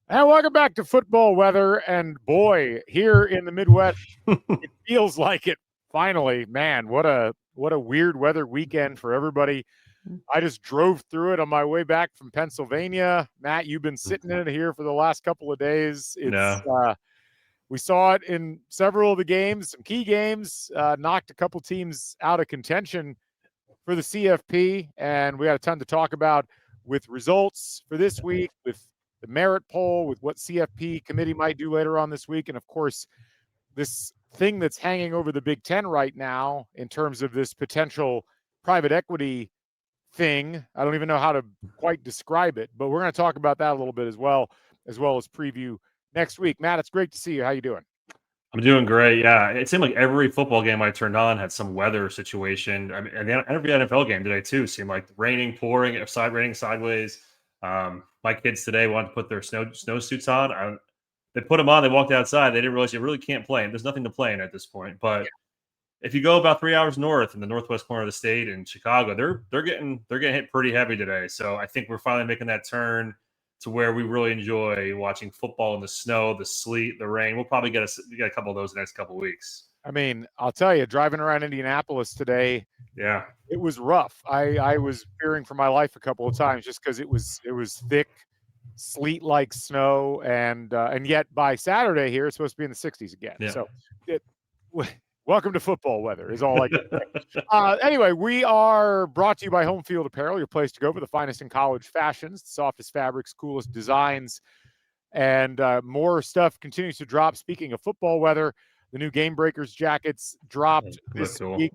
And welcome back to football weather. And boy, here in the Midwest, it feels like it finally. Man, what a weird weather weekend for everybody. I just drove through it on my way back from Pennsylvania. Matt, you've been sitting in it here for the last couple of days. It's No. we saw it in several of the games, some key games, knocked a couple teams out of contention for the CFP, and we got a ton to talk about with results for this week, with the merit poll, with what CFP committee might do later on this week, and of course, this thing that's hanging over the Big Ten right now in terms of this potential private equity thing. I don't even know how to quite describe it, but we're going to talk about that a little bit as well as preview next week. Matt, it's great to see you. How you doing? I'm doing great. Yeah, it seemed like every football game I turned on had some weather situation. I mean, and every NFL game today too seemed like raining, pouring, raining sideways. My kids today wanted to put their snowsuits on. They put them on. They walked outside. They didn't realize you really can't play. There's nothing to play in at this point. But if you go about 3 hours north in the northwest corner of the state in Chicago, they're getting hit pretty heavy today. So I think we're finally making that turn to where we really enjoy watching football in the snow, the sleet, the rain. We'll probably get a couple of those the next couple of weeks. I mean, I'll tell you, driving around Indianapolis today, yeah, it was rough. I was fearing for my life a couple of times just because it was thick, sleet-like snow, and yet by Saturday here it's supposed to be in the 60s again. Yeah. So, welcome to football weather is all I can say. Anyway, we are brought to you by Homefield Apparel, your place to go for the finest in college fashions, the softest fabrics, coolest designs, and more stuff continues to drop. Speaking of football weather, the new Game Breakers jackets dropped this week.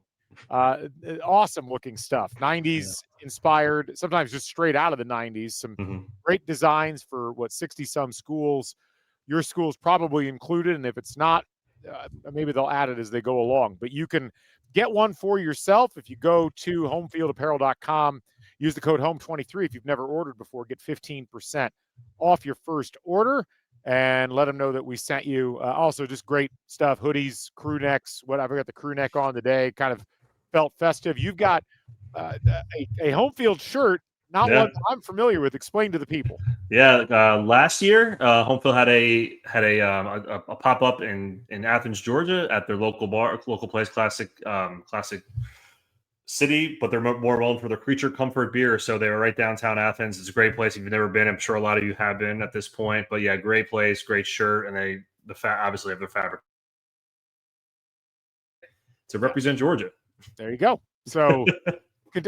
Awesome looking stuff. 90s inspired, sometimes just straight out of the 90s. Some great designs for 60 some schools. Your school's probably included, and if it's not, maybe they'll add it as they go along. But you can get one for yourself if you go to homefieldapparel.com. Use the code HOME23 if you've never ordered before. Get 15% off your first order, and let them know that we sent you. Also, just great stuff, hoodies, crew necks, whatever. I got the crew neck on today, kind of felt festive. You've got a home field shirt, not one I'm familiar with. Explain to the people. Yeah, last year, Homefield had a pop up in Athens, Georgia, at their local place, Classic City, but they're more known for their Creature Comfort beer. So they were right downtown Athens. It's a great place. If you've never been, I'm sure a lot of you have been at this point. But yeah, great place, great shirt, and obviously have their fabric to represent Georgia. There you go. So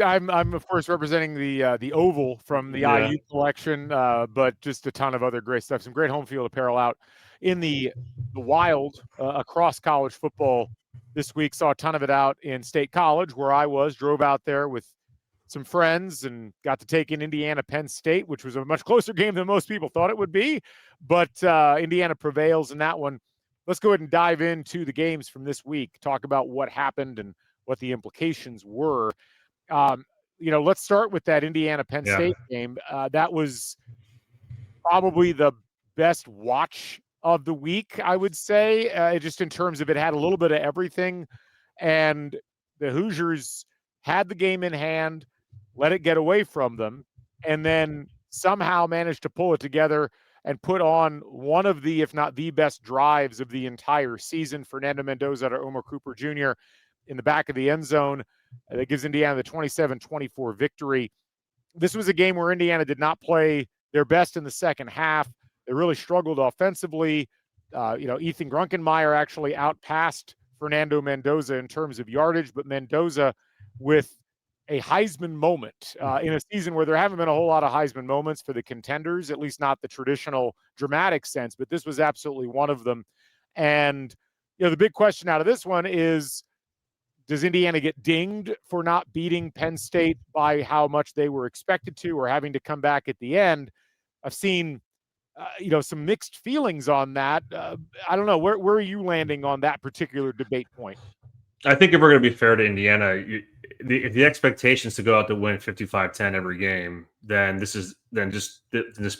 I'm of course representing the oval from the IU collection, but just a ton of other great stuff. Some great home field apparel out in the wild across college football this week. Saw a ton of it out in State College where I was. Drove out there with some friends and got to take in Indiana Penn State, which was a much closer game than most people thought it would be. But Indiana prevails in that one. Let's go ahead and dive into the games from this week. Talk about what happened and what the implications were. Let's start with that Indiana Penn State game. That was probably the best watch of the week, I would say, just in terms of it had a little bit of everything. And the Hoosiers had the game in hand, let it get away from them, and then somehow managed to pull it together and put on one of the, if not the best drives of the entire season. Fernando Mendoza to Omar Cooper Jr. in the back of the end zone. That gives Indiana the 27-24 victory. This was a game where Indiana did not play their best in the second half. They really struggled offensively. Ethan Grunkenmeyer actually outpassed Fernando Mendoza in terms of yardage, but Mendoza with a Heisman moment in a season where there haven't been a whole lot of Heisman moments for the contenders, at least not the traditional dramatic sense, but this was absolutely one of them. And, the big question out of this one is, does Indiana get dinged for not beating Penn State by how much they were expected to, or having to come back at the end? I've seen, some mixed feelings on that. I don't know. Where are you landing on that particular debate point? I think if we're going to be fair to Indiana, if the expectations to go out to win 55-10 every game, then just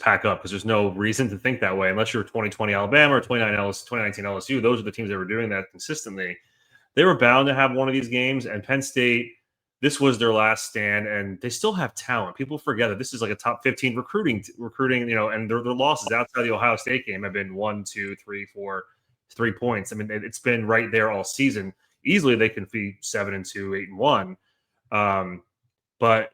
pack up, because there's no reason to think that way unless you're 2020 Alabama or 2019 LSU. Those are the teams that were doing that consistently. They were bound to have one of these games, and Penn State this was their last stand, and they still have talent. People forget that this is like a top 15 recruiting, and their losses outside the Ohio State game have been 1, 2, 3, 4, 3 points. I mean, it's been right there all season. Easily they can be 7-2, 8-1. But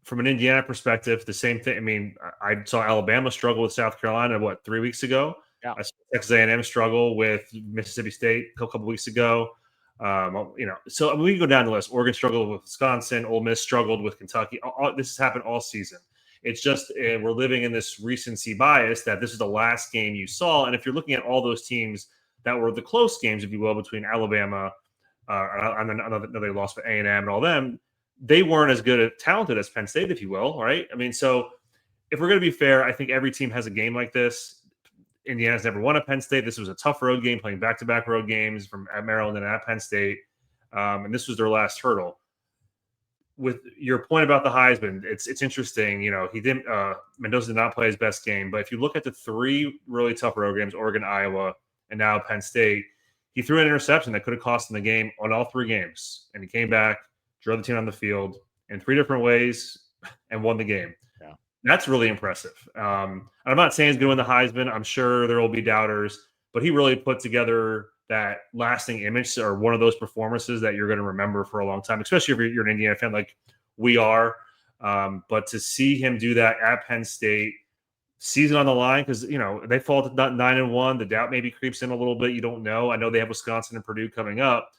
from an Indiana perspective, the same thing. I mean, I saw Alabama struggle with South Carolina, 3 weeks ago? Yeah. I saw Texas A&M struggle with Mississippi State a couple weeks ago. So I mean, we can go down the list. Oregon struggled with Wisconsin. Ole Miss struggled with Kentucky. This has happened all season. It's just we're living in this recency bias that this is the last game you saw. And if you're looking at all those teams that were the close games, if you will, between Alabama and then another loss for A&M and all them, they weren't as talented as Penn State, if you will, right? I mean, so if we're going to be fair, I think every team has a game like this. Indiana's never won at Penn State. This was a tough road game, playing back-to-back road games from at Maryland and at Penn State, and this was their last hurdle. With your point about the Heisman, it's interesting. You know, he didn't. Mendoza did not play his best game, but if you look at the 3 really tough road games, Oregon, Iowa, and now Penn State, he threw an interception that could have cost him the game on all 3 games, and he came back, drove the team on the field in 3 different ways, and won the game. Yeah. That's really impressive. I'm not saying he's going to win the Heisman. I'm sure there will be doubters, but he really put together that lasting image, or one of those performances that you're going to remember for a long time, especially if you're an Indiana fan like we are. But to see him do that at Penn State, season on the line, because, you know, they fall to 9-1. The doubt maybe creeps in a little bit. You don't know. I know they have Wisconsin and Purdue coming up,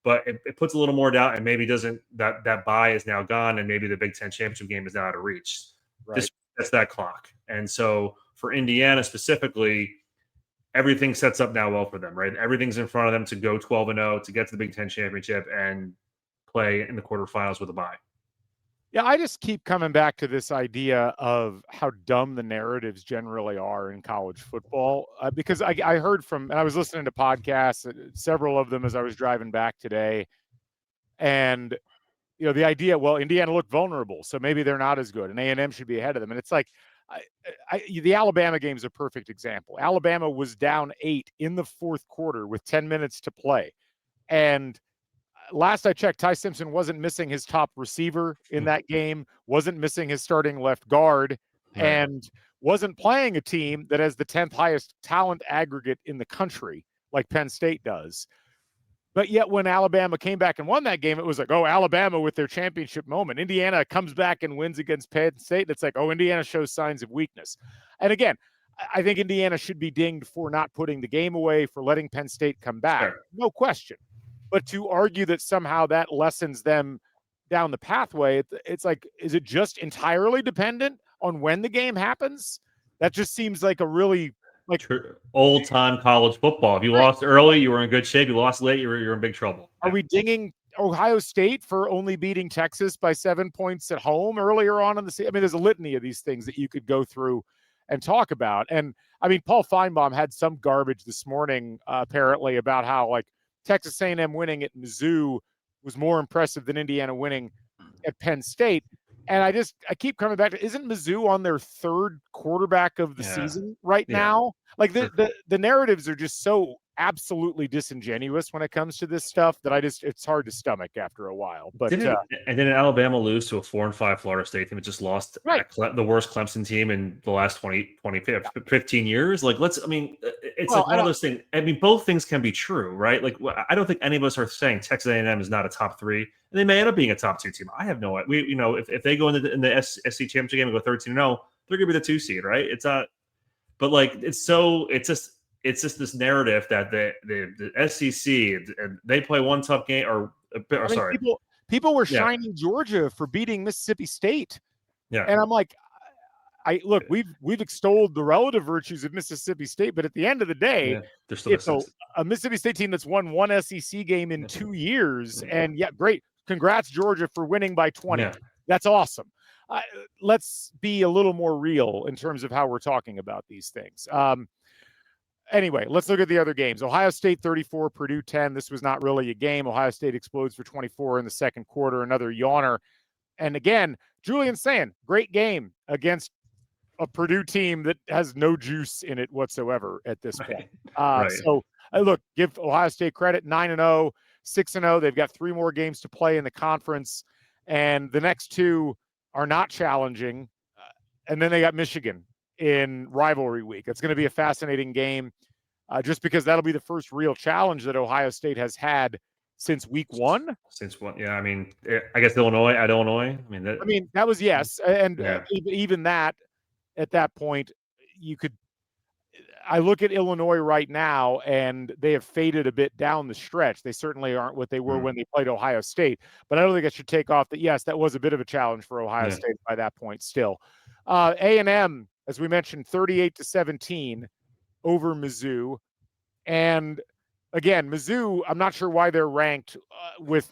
but it puts a little more doubt, and maybe doesn't that bye is now gone, and maybe the Big Ten championship game is now out of reach. Right. That's that clock. And so for Indiana specifically, everything sets up now well for them, right? Everything's in front of them to go 12-0, to get to the Big Ten championship and play in the quarterfinals with a bye. Yeah, I just keep coming back to this idea of how dumb the narratives generally are in college football, because I heard from, and I was listening to podcasts, several of them as I was driving back today, and you know, the idea, well, Indiana looked vulnerable, so maybe they're not as good, and A&M should be ahead of them. And it's like, the Alabama game is a perfect example. Alabama was down 8 in the 4th quarter with 10 minutes to play. And last I checked, Ty Simpson wasn't missing his top receiver in that game, wasn't missing his starting left guard, and wasn't playing a team that has the 10th highest talent aggregate in the country, like Penn State does. But yet when Alabama came back and won that game, it was like, oh, Alabama with their championship moment. Indiana comes back and wins against Penn State. It's like, oh, Indiana shows signs of weakness. And again, I think Indiana should be dinged for not putting the game away, for letting Penn State come back. Sure. No question. But to argue that somehow that lessens them down the pathway, it's like, is it just entirely dependent on when the game happens? That just seems like a really old-time college football. If you lost early, you were in good shape. You lost late, you're in big trouble. Are we dinging Ohio State for only beating Texas by 7 points at home earlier on in the season? I mean, there's a litany of these things that you could go through and talk about. And I mean, Paul Feinbaum had some garbage this morning, apparently, about how like Texas A&M winning at Mizzou was more impressive than Indiana winning at Penn State. And I keep coming back to, isn't Mizzou on their 3rd quarterback of the season right now? Like the narratives are just so absolutely disingenuous when it comes to this stuff that it's hard to stomach after a while. But and then Alabama lose to a 4-5 Florida State team that just lost the worst Clemson team in the last 15 years. Like, it's like one of those things. I mean, both things can be true, right? Like, I don't think any of us are saying Texas A&M is not a top 3, and they may end up being a top 2 team. I have no idea. If they go in the SC championship game and go 13-0, they're going to be the 2 seed, right? It's not. But like, it's just this narrative that the SEC, and they play one tough game, people were shining Georgia for beating Mississippi State. Yeah. And I'm like, we've extolled the relative virtues of Mississippi State, but at the end of the day, it's a Mississippi State team that's won one SEC game in 2 years. And great. Congrats, Georgia, for winning by 20. Yeah. That's awesome. Let's be a little more real in terms of how we're talking about these things. Anyway, let's look at the other games. Ohio State 34, Purdue 10. This was not really a game. Ohio State explodes for 24 in the 2nd quarter, another yawner. And again, Julian's saying, great game against a Purdue team that has no juice in it whatsoever at this point. So, look, give Ohio State credit, 9-0, 6-0. They've got 3 more games to play in the conference. and the next two are not challenging. And then they got Michigan in rivalry week. It's going to be a fascinating game, just because that'll be the first real challenge that Ohio State has had since week one. Yeah. I mean, I guess Illinois. I mean, that was yes, and yeah. Even that at that point, you could. I look at Illinois right now, and they have faded a bit down the stretch. They certainly aren't what they were when they played Ohio State, but I don't think I should take off that. Yes, that was a bit of a challenge for Ohio State by that point still. A&M, as we mentioned, 38-17 over Mizzou. And again, Mizzou, I'm not sure why they're ranked with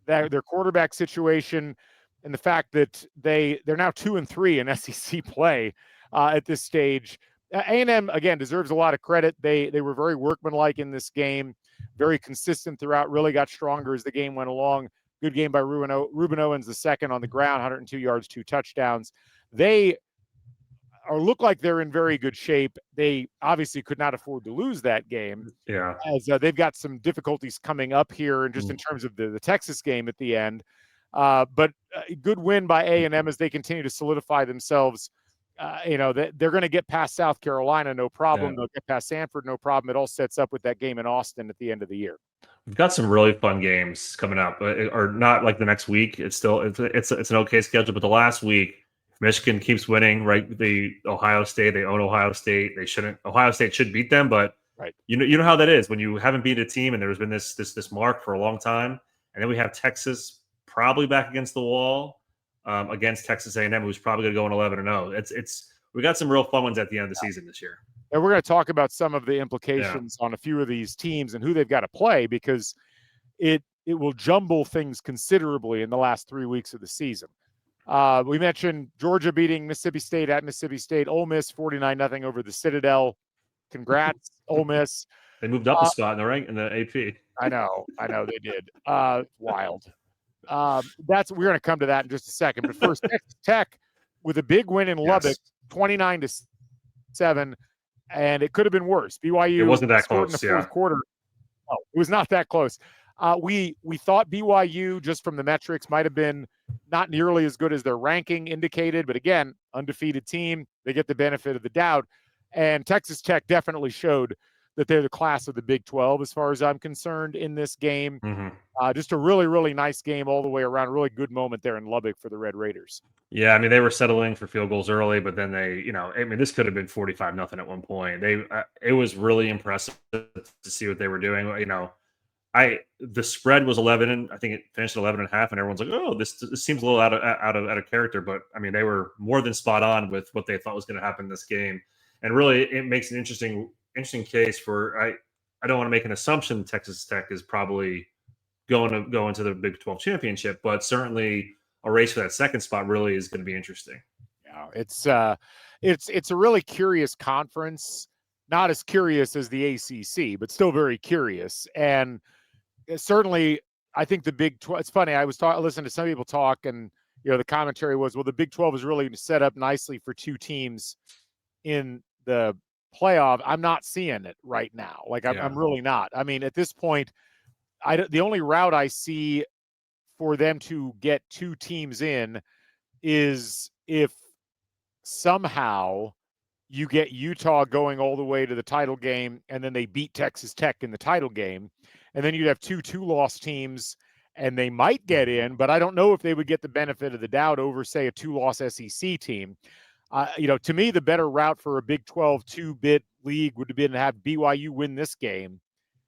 their quarterback situation and the fact that they're now 2-3 in SEC play at this stage. A&M, again, deserves a lot of credit. They were very workmanlike in this game, very consistent throughout, really got stronger as the game went along. Good game by Ruben Owens, the second on the ground, 102 yards, 2 touchdowns. They look like they're in very good shape. They obviously could not afford to lose that game. Yeah. As they've got some difficulties coming up here, and just in terms of the Texas game at the end. But a good win by A&M as they continue to solidify themselves. They're going to get past South Carolina, no problem. Yeah. They'll get past Sanford, no problem. It all sets up with that game in Austin at the end of the year. We've got some really fun games coming up, or not like the next week. It's an okay schedule, but the last week, Michigan keeps winning, right? They own Ohio State. Ohio State should beat them, but right. You know how that is when you haven't beat a team and there's been this mark for a long time, and then we have Texas probably back against the wall against Texas A&M, who's probably going to go in 11-0. We got some real fun ones at the end of the season this year. And we're going to talk about some of the implications on a few of these teams and who they've got to play, because it will jumble things considerably in the last 3 weeks of the season. We mentioned Georgia beating Mississippi State at Mississippi State. Ole Miss 49-0 over the Citadel. Congrats, Ole Miss. They moved up a spot in the AP. I know they did. Wild. We're going to come to that in just a second. But first, Texas Tech with a big win in Lubbock, 29-7, and it could have been worse. BYU. It wasn't that close. In the fourth quarter. No, it was not that close. We thought BYU, just from the metrics, might have been not nearly as good as their ranking indicated, but again, undefeated team, they get the benefit of the doubt. And Texas Tech definitely showed that they're the class of the Big 12 as far as I'm concerned in this game. Just a really, really nice game all the way around. Really good moment there in Lubbock for the Red Raiders. Yeah, I mean, they were settling for field goals early, but then this could have been 45-0 at one point. It was really impressive to see what they were doing. The spread was 11, and I think it finished at 11.5, and everyone's like, "Oh, this seems a little out of character." But I mean, they were more than spot on with what they thought was going to happen in this game, and really, it makes an interesting case for. I don't want to make an assumption Texas Tech is probably going to go into the Big 12 championship, but certainly a race for that second spot really is going to be interesting. Yeah, it's a really curious conference, not as curious as the ACC, but still very curious. And certainly, I think the Big 12. It's funny. I was listening to some people talk, and the commentary was, well, the Big 12 is really set up nicely for two teams in the playoff. I'm not seeing it right now. I'm really not. I mean, at this point, the only route I see for them to get two teams in is if somehow you get Utah going all the way to the title game, and then they beat Texas Tech in the title game, and then you'd have two two-loss teams, and they might get in, but I don't know if they would get the benefit of the doubt over, say, a two-loss SEC team. To me, the better route for a Big 12 two-bit league would have been to have BYU win this game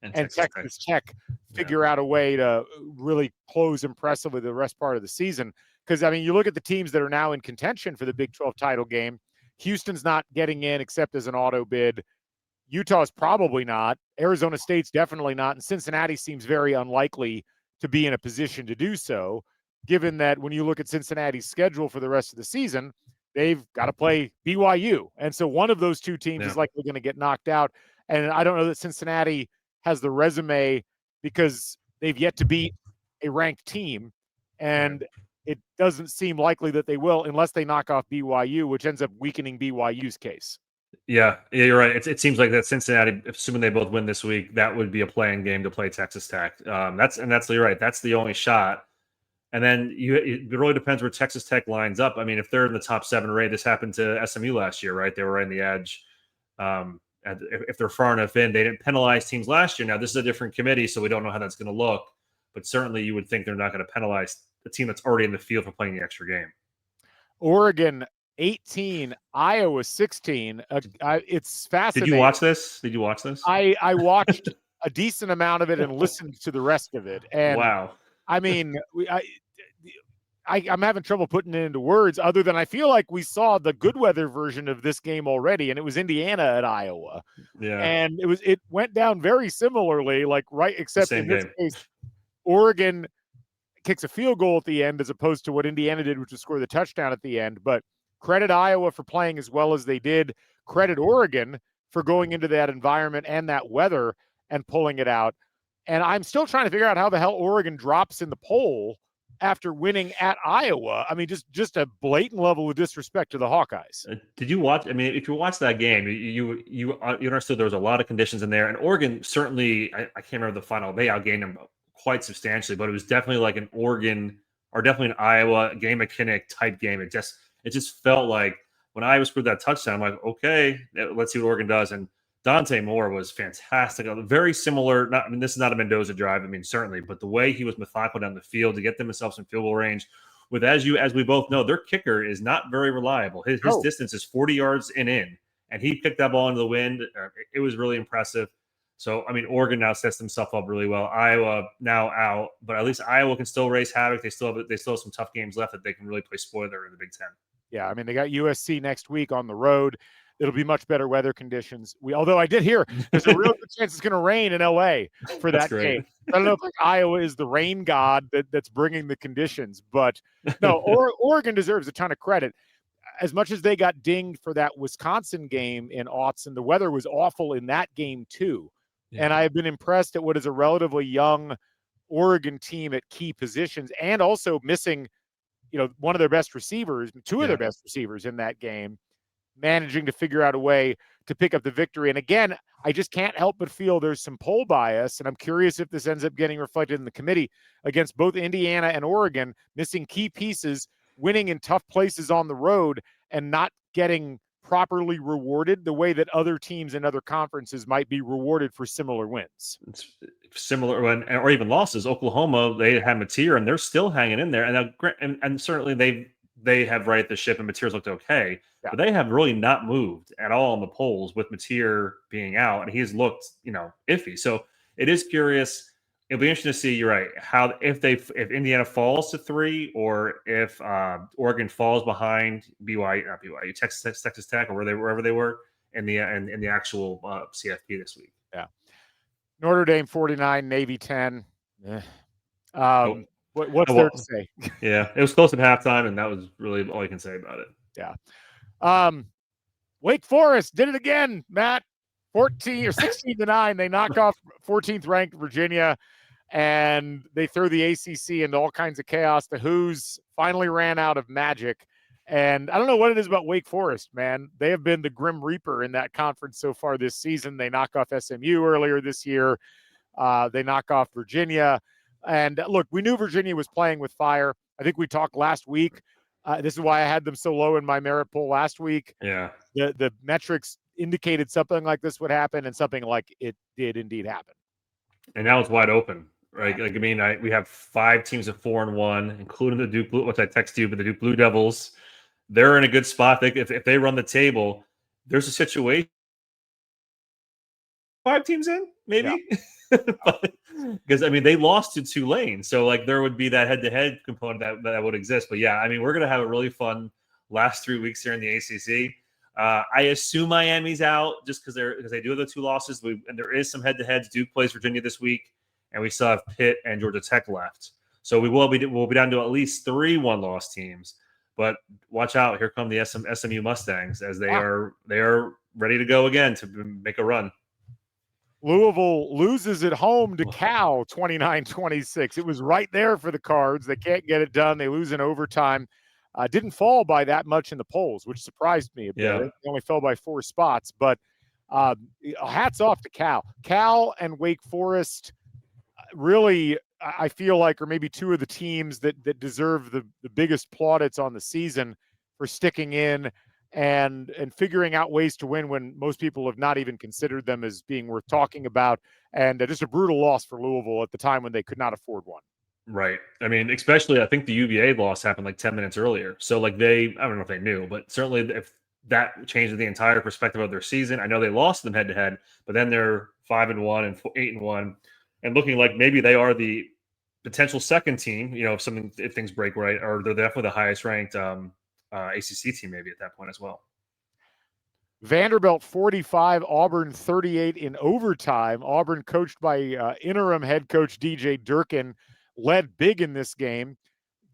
and Texas Tech figure out a way to really close impressively the rest part of the season. Because, I mean, you look at the teams that are now in contention for the Big 12 title game. Houston's not getting in except as an auto bid. Utah's probably not. Arizona State's definitely not. And Cincinnati seems very unlikely to be in a position to do so, given that when you look at Cincinnati's schedule for the rest of the season, they've got to play BYU. And so one of those two teams is likely going to get knocked out. And I don't know that Cincinnati has the resume because they've yet to beat a ranked team. And it doesn't seem likely that they will unless they knock off BYU, which ends up weakening BYU's case. Yeah, you're right. It seems like that Cincinnati, assuming they both win this week, that would be a playing game to play Texas Tech. You're right. That's the only shot. And then it really depends where Texas Tech lines up. I mean, if they're in the top 7 or 8, this happened to SMU last year, right? They were right in the edge. If they're far enough in, they didn't penalize teams last year. Now, this is a different committee, so we don't know how that's going to look. But certainly you would think they're not going to penalize the team that's already in the field for playing the extra game. Oregon 18, Iowa 16. It's fascinating. Did you watch this? I watched a decent amount of it and listened to the rest of it. And wow. I mean, I'm having trouble putting it into words other than I feel like we saw the good weather version of this game already, and it was Indiana at Iowa. Yeah. And it went down very similarly, like except in this case, Oregon kicks a field goal at the end as opposed to what Indiana did, which was score the touchdown at the end. But credit Iowa for playing as well as they did. Credit Oregon for going into that environment and that weather and pulling it out. And I'm still trying to figure out how the hell Oregon drops in the poll after winning at Iowa. I mean, just a blatant level of disrespect to the Hawkeyes. Did you watch? I mean, if you watched that game, you understood there was a lot of conditions in there, and Oregon certainly, I can't remember the final. They outgained them quite substantially, but it was definitely like an Oregon or definitely an Iowa game McKinnick type game. It just felt like when Iowa scored that touchdown, I'm like, okay, let's see what Oregon does. And Dante Moore was fantastic. Very similar. This is not a Mendoza drive. I mean, certainly, but the way he was methodical down the field to get themselves in field goal range. With as we both know, their kicker is not very reliable. His distance is 40 yards and he picked that ball into the wind. It was really impressive. So, I mean, Oregon now sets themselves up really well. Iowa now out, but at least Iowa can still raise havoc. They still have some tough games left that they can really play spoiler in the Big Ten. Yeah, I mean, they got USC next week on the road. It'll be much better weather conditions. Although I did hear there's a real good chance it's going to rain in LA for that game. I don't know if Iowa is the rain god that's bringing the conditions, but no, Oregon deserves a ton of credit. As much as they got dinged for that Wisconsin game in Autzen, the weather was awful in that game too. Yeah. And I've been impressed at what is a relatively young Oregon team at key positions and also missing, one of their best receivers, two of their best receivers in that game, managing to figure out a way to pick up the victory. And again, I just can't help but feel there's some poll bias, and I'm curious if this ends up getting reflected in the committee against both Indiana and Oregon, missing key pieces, winning in tough places on the road, and not getting properly rewarded the way that other teams in other conferences might be rewarded for similar wins. It's similar or even losses. Oklahoma, they had Mateer and they're still hanging in there. And certainly they have righted the ship and Mateer's looked okay, but they have really not moved at all in the polls with Mateer being out, and he's looked, iffy. So it is curious. It'll be interesting to see. You're right. How if Indiana falls to 3, or if Oregon falls behind BYU, Texas Tech, or wherever they were in the actual CFP this week. Yeah. Notre Dame 49, Navy 10. What's there to say? Yeah, it was close at halftime, and that was really all you can say about it. Yeah. Wake Forest did it again, Matt. 14 or 16-9. They knock off 14th ranked Virginia, and they throw the ACC into all kinds of chaos. The Hoos finally ran out of magic, and I don't know what it is about Wake Forest, man. They have been the Grim Reaper in that conference so far this season. They knock off SMU earlier this year. They knock off Virginia. And look, we knew Virginia was playing with fire. I think we talked last week. This is why I had them so low in my merit poll last week. Yeah. The metrics indicated something like this would happen, and something like it did indeed happen. And now it's wide open, right? We have 5 teams at 4-1, including the Duke Blue, which I text you, but the Duke Blue Devils, they're in a good spot. If they run the table, there's a situation. 5 teams in, maybe. Yeah. Because they lost to Tulane, so there would be that head-to-head component that would exist. But yeah, we're gonna have a really fun last 3 weeks here in the ACC. I assume Miami's out just because they do have the 2 losses, and there is some head-to-heads. Duke plays Virginia this week, and we still have Pitt and Georgia Tech left. So we'll be down to at least 3 one-loss teams. But watch out! Here come the SMU Mustangs as they are ready to go again to make a run. Louisville loses at home to Cal 29-26. It was right there for the Cards. They can't get it done. They lose in overtime. Didn't fall by that much in the polls, which surprised me a bit. Yeah. They only fell by 4 spots, but hats off to Cal. Cal and Wake Forest really I feel like are maybe two of the teams that deserve the biggest plaudits on the season for sticking in and figuring out ways to win when most people have not even considered them as being worth talking about. And just a brutal loss for Louisville at the time when they could not afford one. Right. I mean, especially I think the UVA loss happened like 10 minutes earlier. So like I don't know if they knew, but certainly if that changed the entire perspective of their season. I know they lost them head to head, but then they're 5-1 and 8-1 and looking like maybe they are the potential second team, if things break right, or they're definitely the highest ranked ACC team maybe at that point as well. Vanderbilt 45, Auburn 38 in overtime. Auburn, coached by interim head coach DJ Durkin, led big in this game.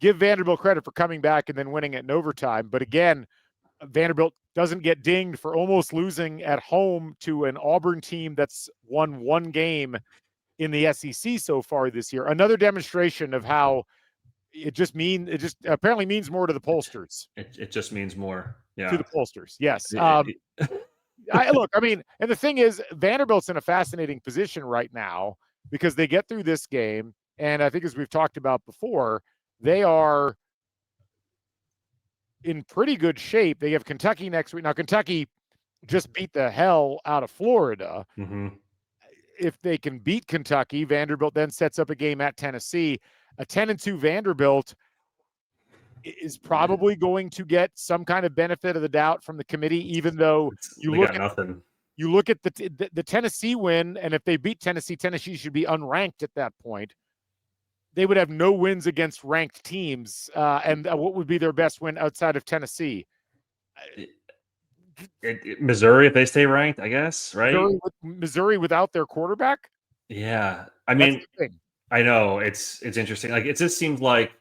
Give Vanderbilt credit for coming back and then winning it in overtime. But again, Vanderbilt doesn't get dinged for almost losing at home to an Auburn team that's won one game in the SEC so far this year. Another demonstration of how it just apparently means more to the pollsters. It just means more. Yeah. To the pollsters. Yes. And the thing is, Vanderbilt's in a fascinating position right now because they get through this game. And I think as we've talked about before, they are in pretty good shape. They have Kentucky next week. Now, Kentucky just beat the hell out of Florida. Mm-hmm. If they can beat Kentucky, Vanderbilt then sets up a game at Tennessee. A 10-2 Vanderbilt is probably going to get some kind of benefit of the doubt from the committee, even though you look at the Tennessee win, and if they beat Tennessee, Tennessee should be unranked at that point. They would have no wins against ranked teams. And what would be their best win outside of Tennessee? Missouri, if they stay ranked, I guess, right? Missouri without their quarterback? Yeah. I mean, I know it's interesting. Like, it just seems like,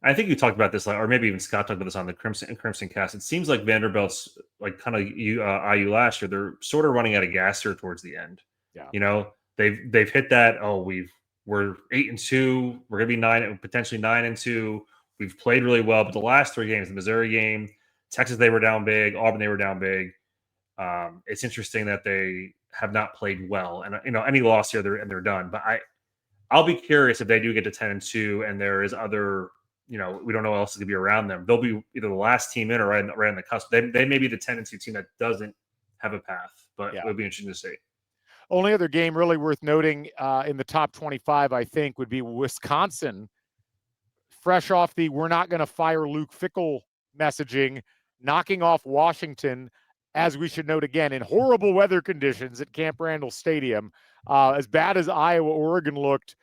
I think you talked about this, or maybe even Scott talked about this on the Crimson Cast. It seems like Vanderbilt's like kind of IU last year. They're sort of running out of gas here towards the end. Yeah. They've hit that. We're 8-2. We're gonna be potentially 9-2. We've played really well, but the last three games, the Missouri game, Texas, they were down big. Auburn, they were down big. It's interesting that they have not played well, and any loss here, they're done. But I'll be curious if they do get to 10-2, and there is other. We don't know what else is going to be around them. They'll be either the last team in or right on the cusp. They may be the 10-2 team that doesn't have a path, but it'll be interesting to see. Only other game really worth noting in the top 25, I think, would be Wisconsin. Fresh off the "we're not going to fire Luke Fickell" messaging, knocking off Washington, as we should note again, in horrible weather conditions at Camp Randall Stadium. As bad as Iowa, Oregon looked,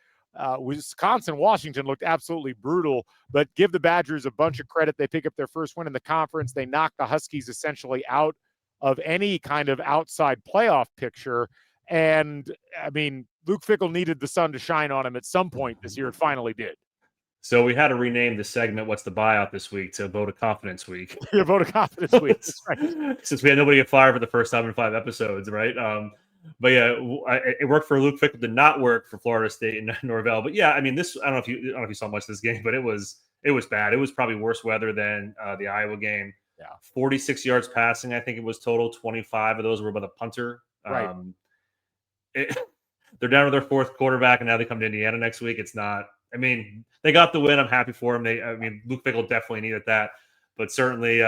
Wisconsin, Washington looked absolutely brutal, but give the Badgers a bunch of credit. They pick up their first win in the conference. They knock the Huskies essentially out of any kind of outside playoff picture. And I mean, Luke Fickell needed the sun to shine on him at some point this year. It finally did. So we had to rename the segment "What's the Buyout" this week to "Vote of Confidence Week." Vote of Confidence Week. Right. Since we had nobody get fired for the first time in 5 episodes, right? But yeah, it worked for Luke Fickell. Did not work for Florida State and Norvell. But yeah, I mean, I don't know if you saw much of this game, but it was bad. It was probably worse weather than the Iowa game. Yeah, 46 yards passing, I think it was total. 25 of those were by the punter. Right. They're down to their fourth quarterback, and now they come to Indiana next week. It's not. I mean, they got the win. I'm happy for them. Luke Fickell definitely needed that, but certainly.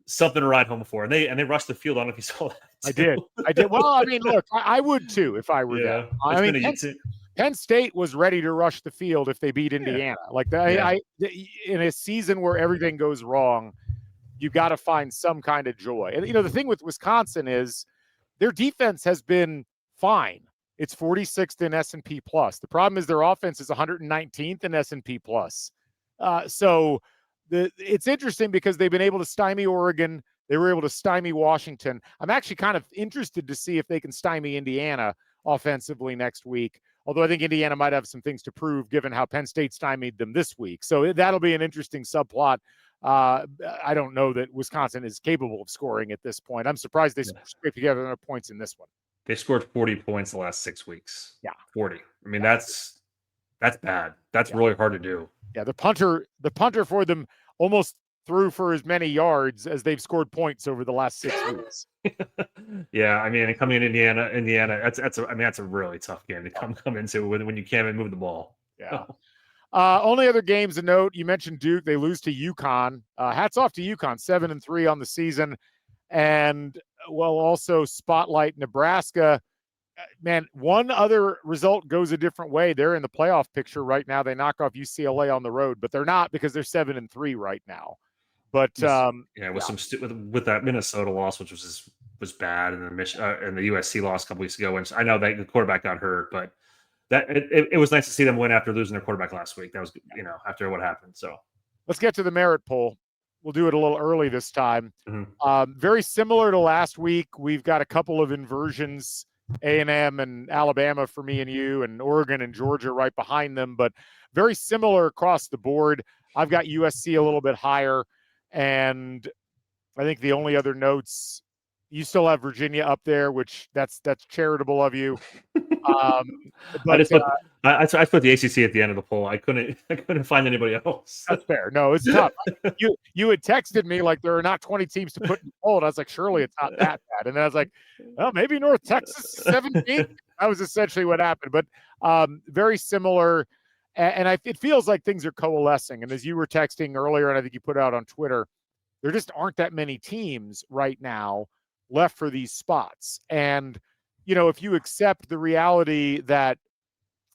Something to ride home for, and they rushed the field. I don't know if you saw that. Too. I did. Well, I mean, look, I would too if I were them. I mean, Penn State was ready to rush the field if they beat Indiana. In a season where everything goes wrong, you got to find some kind of joy. And the thing with Wisconsin is their defense has been fine. It's 46th in S&P plus. The problem is their offense is 119th in S&P plus. It's interesting because they've been able to stymie Oregon. They were able to stymie Washington. I'm actually kind of interested to see if they can stymie Indiana offensively next week, although I think Indiana might have some things to prove given how Penn State stymied them this week. So that'll be an interesting subplot. I don't know that Wisconsin is capable of scoring at this point. I'm surprised they scraped together enough points in this one. They scored 40 points the last 6 weeks. Yeah. 40. I mean, that's bad. That's really hard to do. Yeah, the punter for them almost threw for as many yards as they've scored points over the last 6 weeks. Yeah, I mean, coming in Indiana, that's a really tough game to come into when you can't even move the ball. Yeah. Only other games to note, you mentioned Duke. They lose to UConn. Hats off to UConn, 7-3 on the season. And, well, also spotlight Nebraska. Man, one other result goes a different way. They're in the playoff picture right now. They knock off UCLA on the road, but they're not because they're 7-3 right now. But with that Minnesota loss, which was bad, and the USC loss a couple weeks ago, and I know that the quarterback got hurt, but that it was nice to see them win after losing their quarterback last week. That was after what happened. So let's get to the merit poll. We'll do it a little early this time. Mm-hmm. Very similar to last week. We've got a couple of inversions. A&M and Alabama for me and you, and Oregon and Georgia right behind them, but very similar across the board. I've got USC a little bit higher, and I think the only other notes, you still have Virginia up there, which that's charitable of you. But I put the ACC at the end of the poll. I couldn't find anybody else. That's fair. No, it's tough. You had texted me like there are not 20 teams to put in the poll, and I was like, surely it's not that bad. And then I was like, well, maybe North Texas 17. That was essentially what happened. But very similar, and it feels like things are coalescing. And as you were texting earlier, and I think you put out on Twitter, there just aren't that many teams right now left for these spots. And if you accept the reality that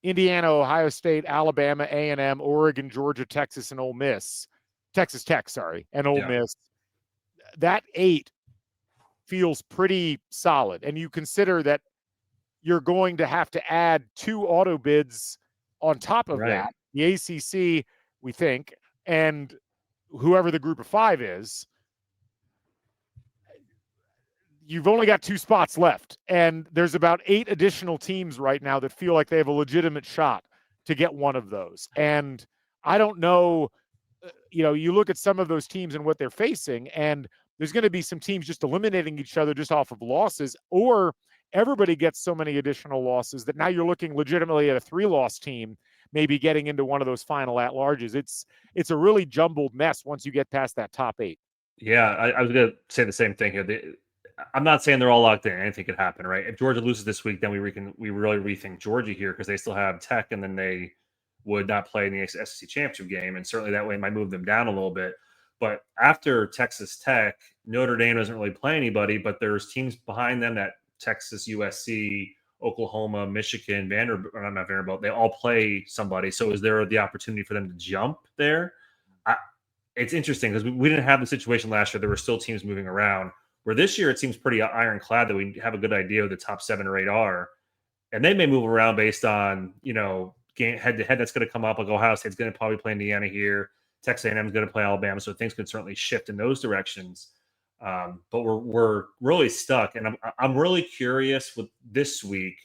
Indiana, Ohio State, Alabama, A&M, Oregon, Georgia, Texas, and Ole Miss, Texas Tech, and Ole Miss, that 8 feels pretty solid. And you consider that you're going to have to add 2 auto bids on top of that, the ACC, we think, and whoever the group of 5 is. You've only got 2 spots left, and there's about 8 additional teams right now that feel like they have a legitimate shot to get one of those. And I don't know, you look at some of those teams and what they're facing, and there's going to be some teams just eliminating each other just off of losses, or everybody gets so many additional losses that now you're looking legitimately at a 3-loss team maybe getting into one of those final at-larges. It's a really jumbled mess once you get past that top 8. Yeah, I was going to say the same thing here. I'm not saying they're all locked in. Anything could happen, right? If Georgia loses this week, then we really rethink Georgia here because they still have Tech, and then they would not play in the SEC championship game, and certainly that way it might move them down a little bit. But after Texas Tech, Notre Dame doesn't really play anybody, but there's teams behind them that Texas, USC, Oklahoma, Michigan, Vanderbilt, they all play somebody. So is there the opportunity for them to jump there? It's interesting because we didn't have the situation last year. There were still teams moving around. Where this year it seems pretty ironclad that we have a good idea of the top 7 or 8 are, and they may move around based on game head-to-head that's going to come up. Like Ohio State's going to probably play Indiana here, Texas A&M is going to play Alabama, so things could certainly shift in those directions. But we're really stuck, and I'm really curious with this week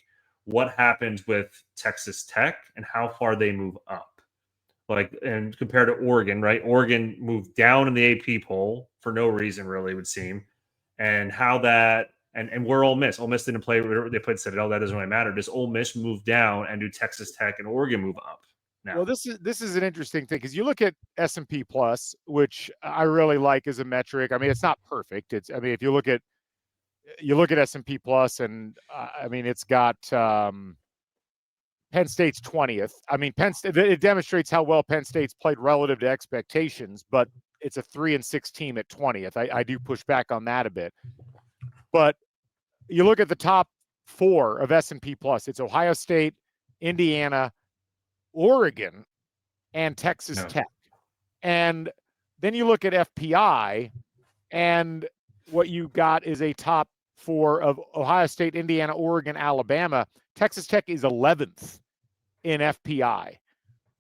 what happens with Texas Tech and how far they move up. And compared to Oregon, right? Oregon moved down in the AP poll for no reason, really, it would seem. And how that and we're Ole Miss. Ole Miss didn't play. They played Citadel. That doesn't really matter. Does Ole Miss move down, and do Texas Tech and Oregon move up now? Well, this is an interesting thing because you look at S&P Plus, which I really like as a metric. I mean, it's not perfect. If you look at S&P Plus, and it's got Penn State's 20th. I mean, Penn State, it demonstrates how well Penn State's played relative to expectations, but it's a 3-6 team at 20th. I do push back on that a bit. But you look at the top 4 of S&P Plus, it's Ohio State, Indiana, Oregon, and Texas Tech. And then you look at FPI, and what you got is a top 4 of Ohio State, Indiana, Oregon, Alabama. Texas Tech is 11th in FPI.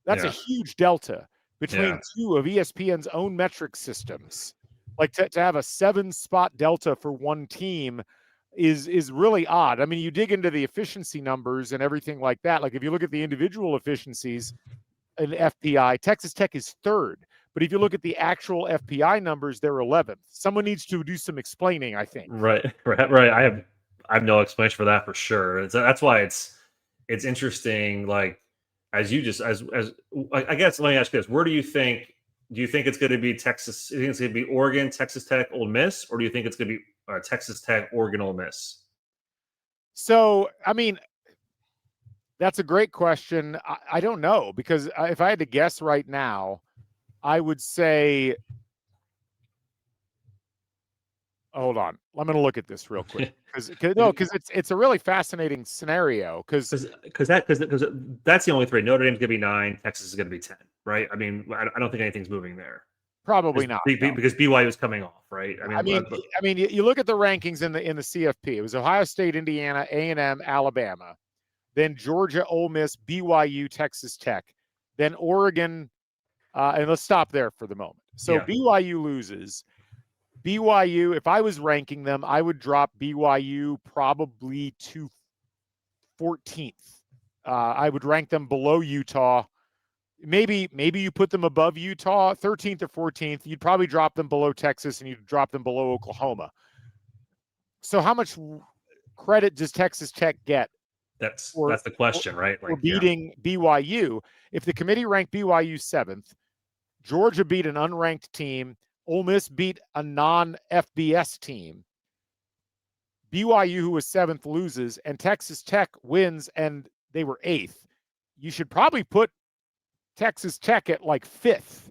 That's a huge delta between 2 of ESPN's own metric systems. Like to have a 7-spot delta for one team is really odd. I mean, you dig into the efficiency numbers and everything like that. Like if you look at the individual efficiencies in FPI, Texas Tech is 3rd. But if you look at the actual FPI numbers, they're 11th. Someone needs to do some explaining, I think. Right. I have no explanation for that for sure. That's why it's interesting. Like as you just as I guess let me ask you this: where do you think it's going to be Texas? Do you think it's going to be Oregon, Texas Tech, Ole Miss, or do you think it's going to be Texas Tech, Oregon, Ole Miss? So I mean, That's a great question. I don't know, because if I had to guess right now, I would say, hold on, I'm going to look at this real quick, because it's a really fascinating scenario, because that's the only three. Notre Dame's going to be 9, Texas is going to be 10, right? I mean, I don't think anything's moving there. probably not, no. Because BYU is coming off, right? I mean, you look at the rankings in the CFP. It was Ohio State, Indiana, A&M, Alabama, then Georgia, Ole Miss, BYU, Texas Tech, then Oregon, and let's stop there for the moment. So BYU loses. BYU, if I was ranking them, I would drop BYU probably to 14th. I would rank them below Utah. Maybe you put them above Utah, 13th or 14th. You'd probably drop them below Texas, and you'd drop them below Oklahoma. So how much credit does Texas Tech get? That's the question, right? For beating BYU. If the committee ranked BYU 7th, Georgia beat an unranked team, Ole Miss beat a non-FBS team, BYU, who was 7th, loses, and Texas Tech wins, and they were 8th. You should probably put Texas Tech at like 5th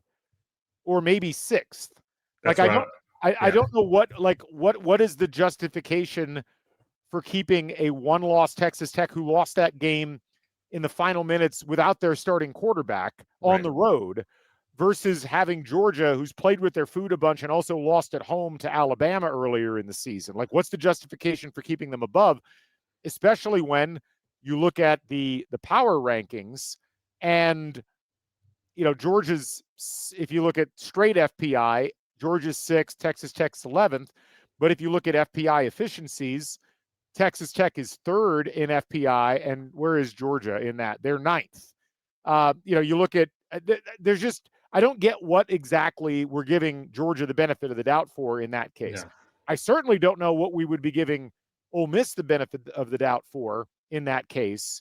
or maybe 6th. Like, I don't know what is the justification for keeping a one-loss Texas Tech, who lost that game in the final minutes without their starting quarterback on the road, versus having Georgia, who's played with their food a bunch and also lost at home to Alabama earlier in the season. Like, what's the justification for keeping them above, especially when you look at the power rankings and, you know, Georgia's, if you look at straight FPI, Georgia's 6th, Texas Tech's 11th. But if you look at FPI efficiencies, Texas Tech is 3rd in FPI, and where is Georgia in that? They're 9th. You know, you look at, there's just, I don't get what exactly we're giving Georgia the benefit of the doubt for in that case. Yeah. I certainly don't know what we would be giving Ole Miss the benefit of the doubt for in that case.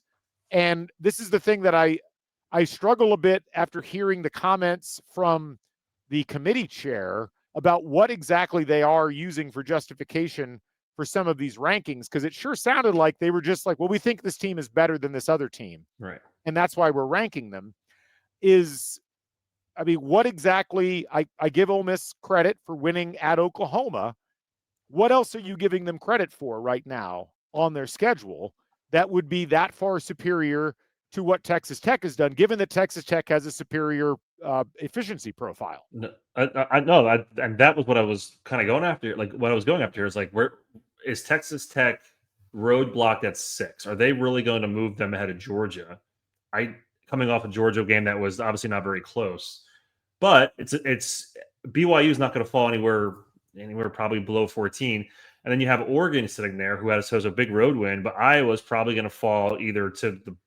And this is the thing that I struggle a bit after hearing the comments from the committee chair about what exactly they are using for justification for some of these rankings, because it sure sounded like they were just like, well, we think this team is better than this other team. Right. And that's why we're ranking them. I mean, what exactly, I give Ole Miss credit for winning at Oklahoma. What else are you giving them credit for right now on their schedule that would be that far superior to what Texas Tech has done, given that Texas Tech has a superior efficiency profile? No, I know, and that was what I was kind of going after. Like, what I was going after is like, where is Texas Tech roadblocked at 6? Are they really going to move them ahead of Georgia? Coming off a Georgia game that was obviously not very close, but it's BYU is not going to fall anywhere probably below 14. And then you have Oregon sitting there, who has a big road win, but Iowa's probably going to fall either to the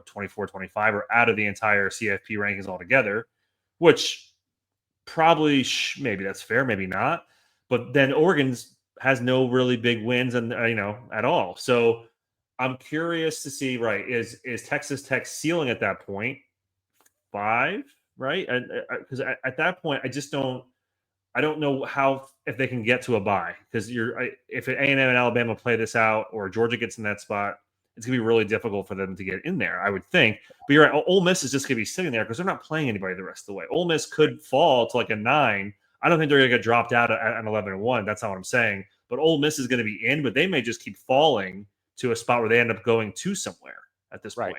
24, 25, or out of the entire CFP rankings altogether, which probably maybe that's fair, maybe not. But then Oregon has no really big wins and at all. So I'm curious to see, right, is Texas Tech ceiling at that point 5, right? And because at that point, I don't know if they can get to a bye, because if A&M and Alabama play this out, or Georgia gets in that spot, it's gonna be really difficult for them to get in there, I would think. But you're right, Ole Miss is just gonna be sitting there because they're not playing anybody the rest of the way. Ole Miss could fall to like a 9. I don't think they're gonna get dropped out at an 11-1. That's not what I'm saying. But Ole Miss is gonna be in, but they may just keep falling to a spot where they end up going to somewhere at this point.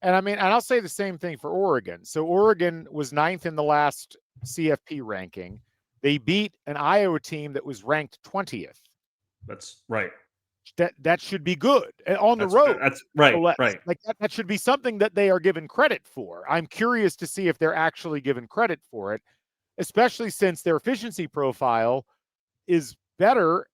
And I mean, and I'll say the same thing for Oregon. So Oregon was 9th in the last CFP ranking. They beat an Iowa team that was ranked 20th. That's right. That should be good on the road. That's right. Right. Like that should be something that they are given credit for. I'm curious to see if they're actually given credit for it, especially since their efficiency profile is better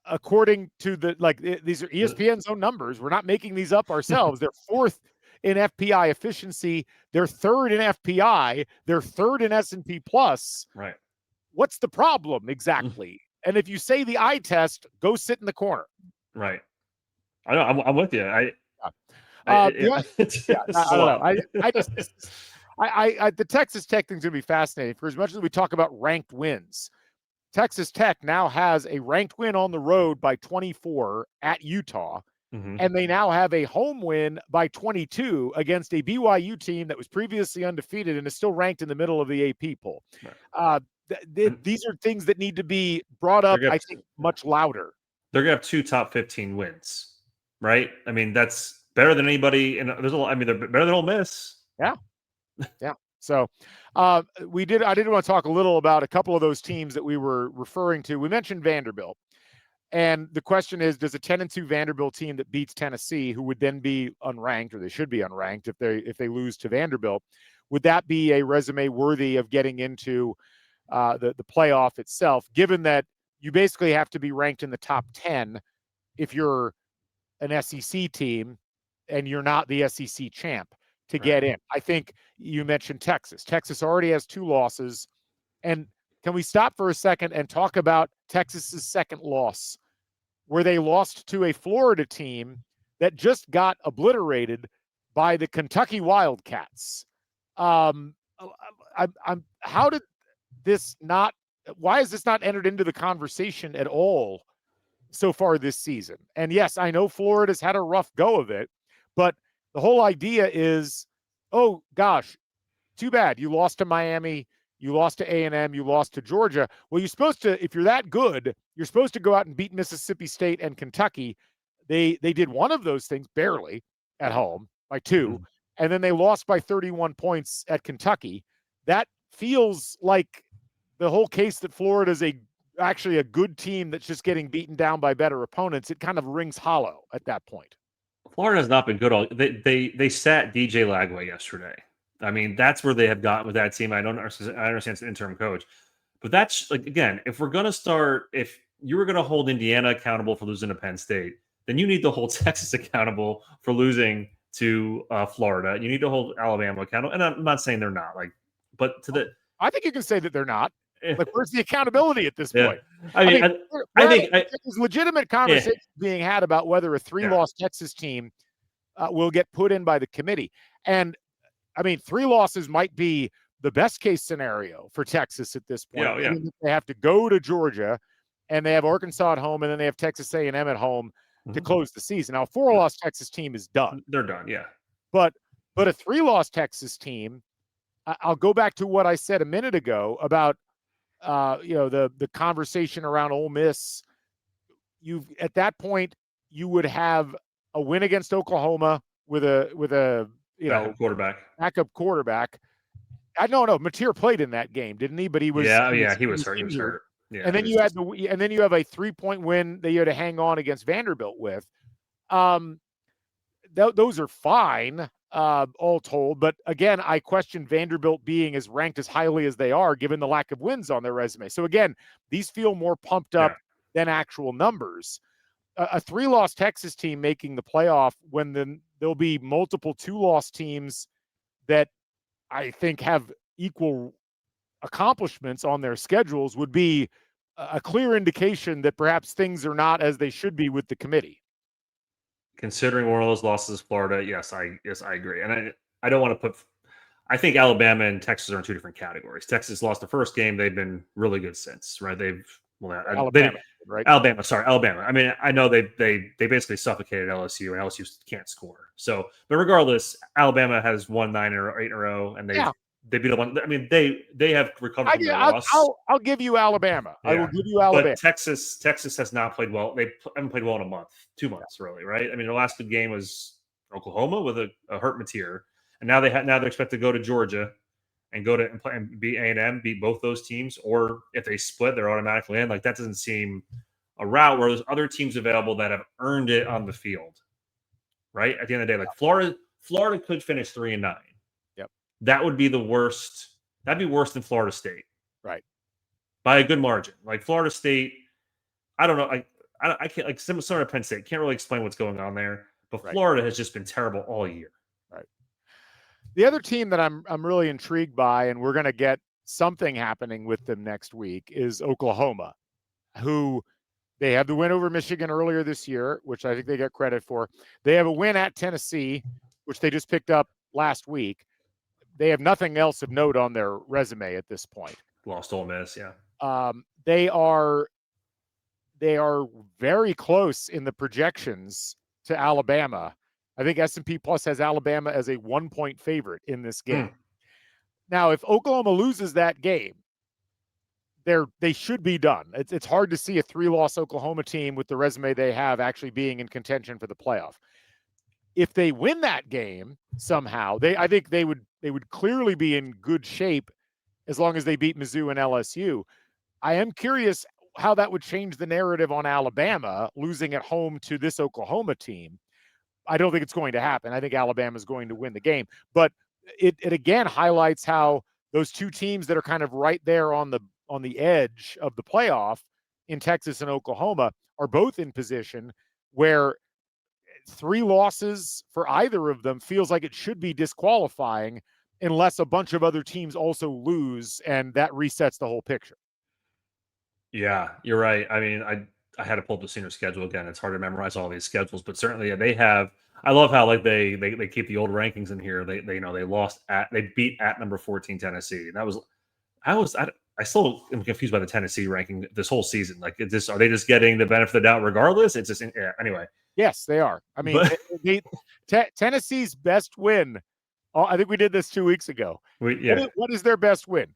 according to these are ESPN's own numbers. We're not making these up ourselves. They're 4th in FPI efficiency. They're 3rd in FPI. They're 3rd in S&P plus. Right. What's the problem exactly? And if you say the eye test, go sit in the corner. Right. I know. I'm with you. I don't know. The Texas Tech thing's going to be fascinating. For as much as we talk about ranked wins, Texas Tech now has a ranked win on the road by 24 at Utah, and they now have a home win by 22 against a BYU team that was previously undefeated and is still ranked in the middle of the AP poll. Right. These are things that need to be brought up, I think, much louder. They're going to have 2 top 15 wins, right? I mean, that's better than anybody. And there's a lot. I mean, they're better than Ole Miss. Yeah. Yeah. So I did want to talk a little about a couple of those teams that we were referring to. We mentioned Vanderbilt. And the question is, does a 10-2 Vanderbilt team that beats Tennessee, who would then be unranked, or they should be unranked if they lose to Vanderbilt, would that be a resume worthy of getting into the playoff itself, given that you basically have to be ranked in the top 10 if you're an SEC team and you're not the SEC champ to get in? I think you mentioned Texas. Texas already has 2 losses. And can we stop for a second and talk about Texas's second loss, where they lost to a Florida team that just got obliterated by the Kentucky Wildcats? How did this not? Why is this not entered into the conversation at all so far this season? And yes, I know Florida's had a rough go of it, but the whole idea is, oh gosh, too bad you lost to Miami. You lost to A&M, you lost to Georgia. Well, you're supposed to, if you're that good, you're supposed to go out and beat Mississippi State and Kentucky. They did one of those things barely at home by 2, and then they lost by 31 points at Kentucky. That feels like the whole case that Florida is actually a good team that's just getting beaten down by better opponents. It kind of rings hollow at that point. Florida has not been good all. They sat DJ Lagway yesterday. I mean, that's where they have gotten with that team. I understand it's an interim coach, but that's like, again, if we're going to start, if you were going to hold Indiana accountable for losing to Penn State, then you need to hold Texas accountable for losing to Florida. You need to hold Alabama accountable. And I'm not saying they're not, but I think you can say that they're not. Like, where's the accountability at this point? I think there's legitimate conversations being had about whether a 3-loss Texas team will get put in by the committee. And I mean, 3 losses might be the best case scenario for Texas at this point. Yeah. They have to go to Georgia, and they have Arkansas at home, and then they have Texas A&M at home to close the season. Now, a 4-loss Texas team is done. They're done, yeah. But a 3-loss Texas team, I'll go back to what I said a minute ago about the conversation around Ole Miss. At that point, you would have a win against Oklahoma with a backup quarterback. I don't know. Mateer played in that game, didn't he? But he was he was hurt. He was hurt. Yeah, and then you have a 3-point win that you had to hang on against Vanderbilt with. Those are fine, all told. But again, I question Vanderbilt being as ranked as highly as they are, given the lack of wins on their resume. So again, these feel more pumped up than actual numbers. A 3-loss Texas team making the playoff when there'll be multiple 2-loss teams that I think have equal accomplishments on their schedules would be a clear indication that perhaps things are not as they should be with the committee. Considering one of those losses, Florida, yes, I agree. And I don't want to put. I think Alabama and Texas are in 2 different categories. Texas lost the first game; they've been really good since, right? Alabama. I mean, I know they basically suffocated LSU, and LSU can't score. So, but regardless, Alabama has won 9 or 8 in a row, and they beat up on. I mean, they have recovered from their loss. I'll give you Alabama. Yeah. I will give you Alabama. But Texas has not played well. They haven't played well in a month, 2 months, really, right? I mean, the last good game was Oklahoma with a hurt Mateer, and now they're expected to go to Georgia and go to and beat A&M, beat both those teams, or if they split, they're automatically in. Like, that doesn't seem a route where there's other teams available that have earned it on the field, right? At the end of the day, like Florida could finish 3-9. Yep, that would be the worst. That'd be worse than Florida State, right? By a good margin. Like Florida State, I don't know. I can't, like, similar to Penn State, can't really explain what's going on there. But Florida has just been terrible all year. Right. The other team that I'm really intrigued by, and we're going to get something happening with them next week, is Oklahoma, who they had the win over Michigan earlier this year, which I think they get credit for. They have a win at Tennessee, which they just picked up last week. They have nothing else of note on their resume at this point. Lost Ole Miss, yeah. They are very close in the projections to Alabama. I think S&P Plus has Alabama as a 1-point favorite in this game. Now, if Oklahoma loses that game, they should be done. It's hard to see a 3-loss Oklahoma team with the resume they have actually being in contention for the playoff. If they win that game somehow, I think they would clearly be in good shape as long as they beat Mizzou and LSU. I am curious how that would change the narrative on Alabama losing at home to this Oklahoma team. I don't think it's going to happen. I think Alabama is going to win the game, but it again highlights how those two teams that are kind of right there on the edge of the playoff in Texas and Oklahoma are both in position where 3 losses for either of them feels like it should be disqualifying unless a bunch of other teams also lose, and that resets the whole picture. Yeah, you're right. I mean, I had to pull up the senior schedule again. It's hard to memorize all these schedules, but certainly they have. I love how like they keep the old rankings in here. They they beat at number 14 Tennessee. And I still am confused by the Tennessee ranking this whole season. Like, are they just getting the benefit of the doubt regardless? It's just anyway. Yes, they are. I mean, Tennessee's best win. I think we did this 2 weeks ago. What is their best win?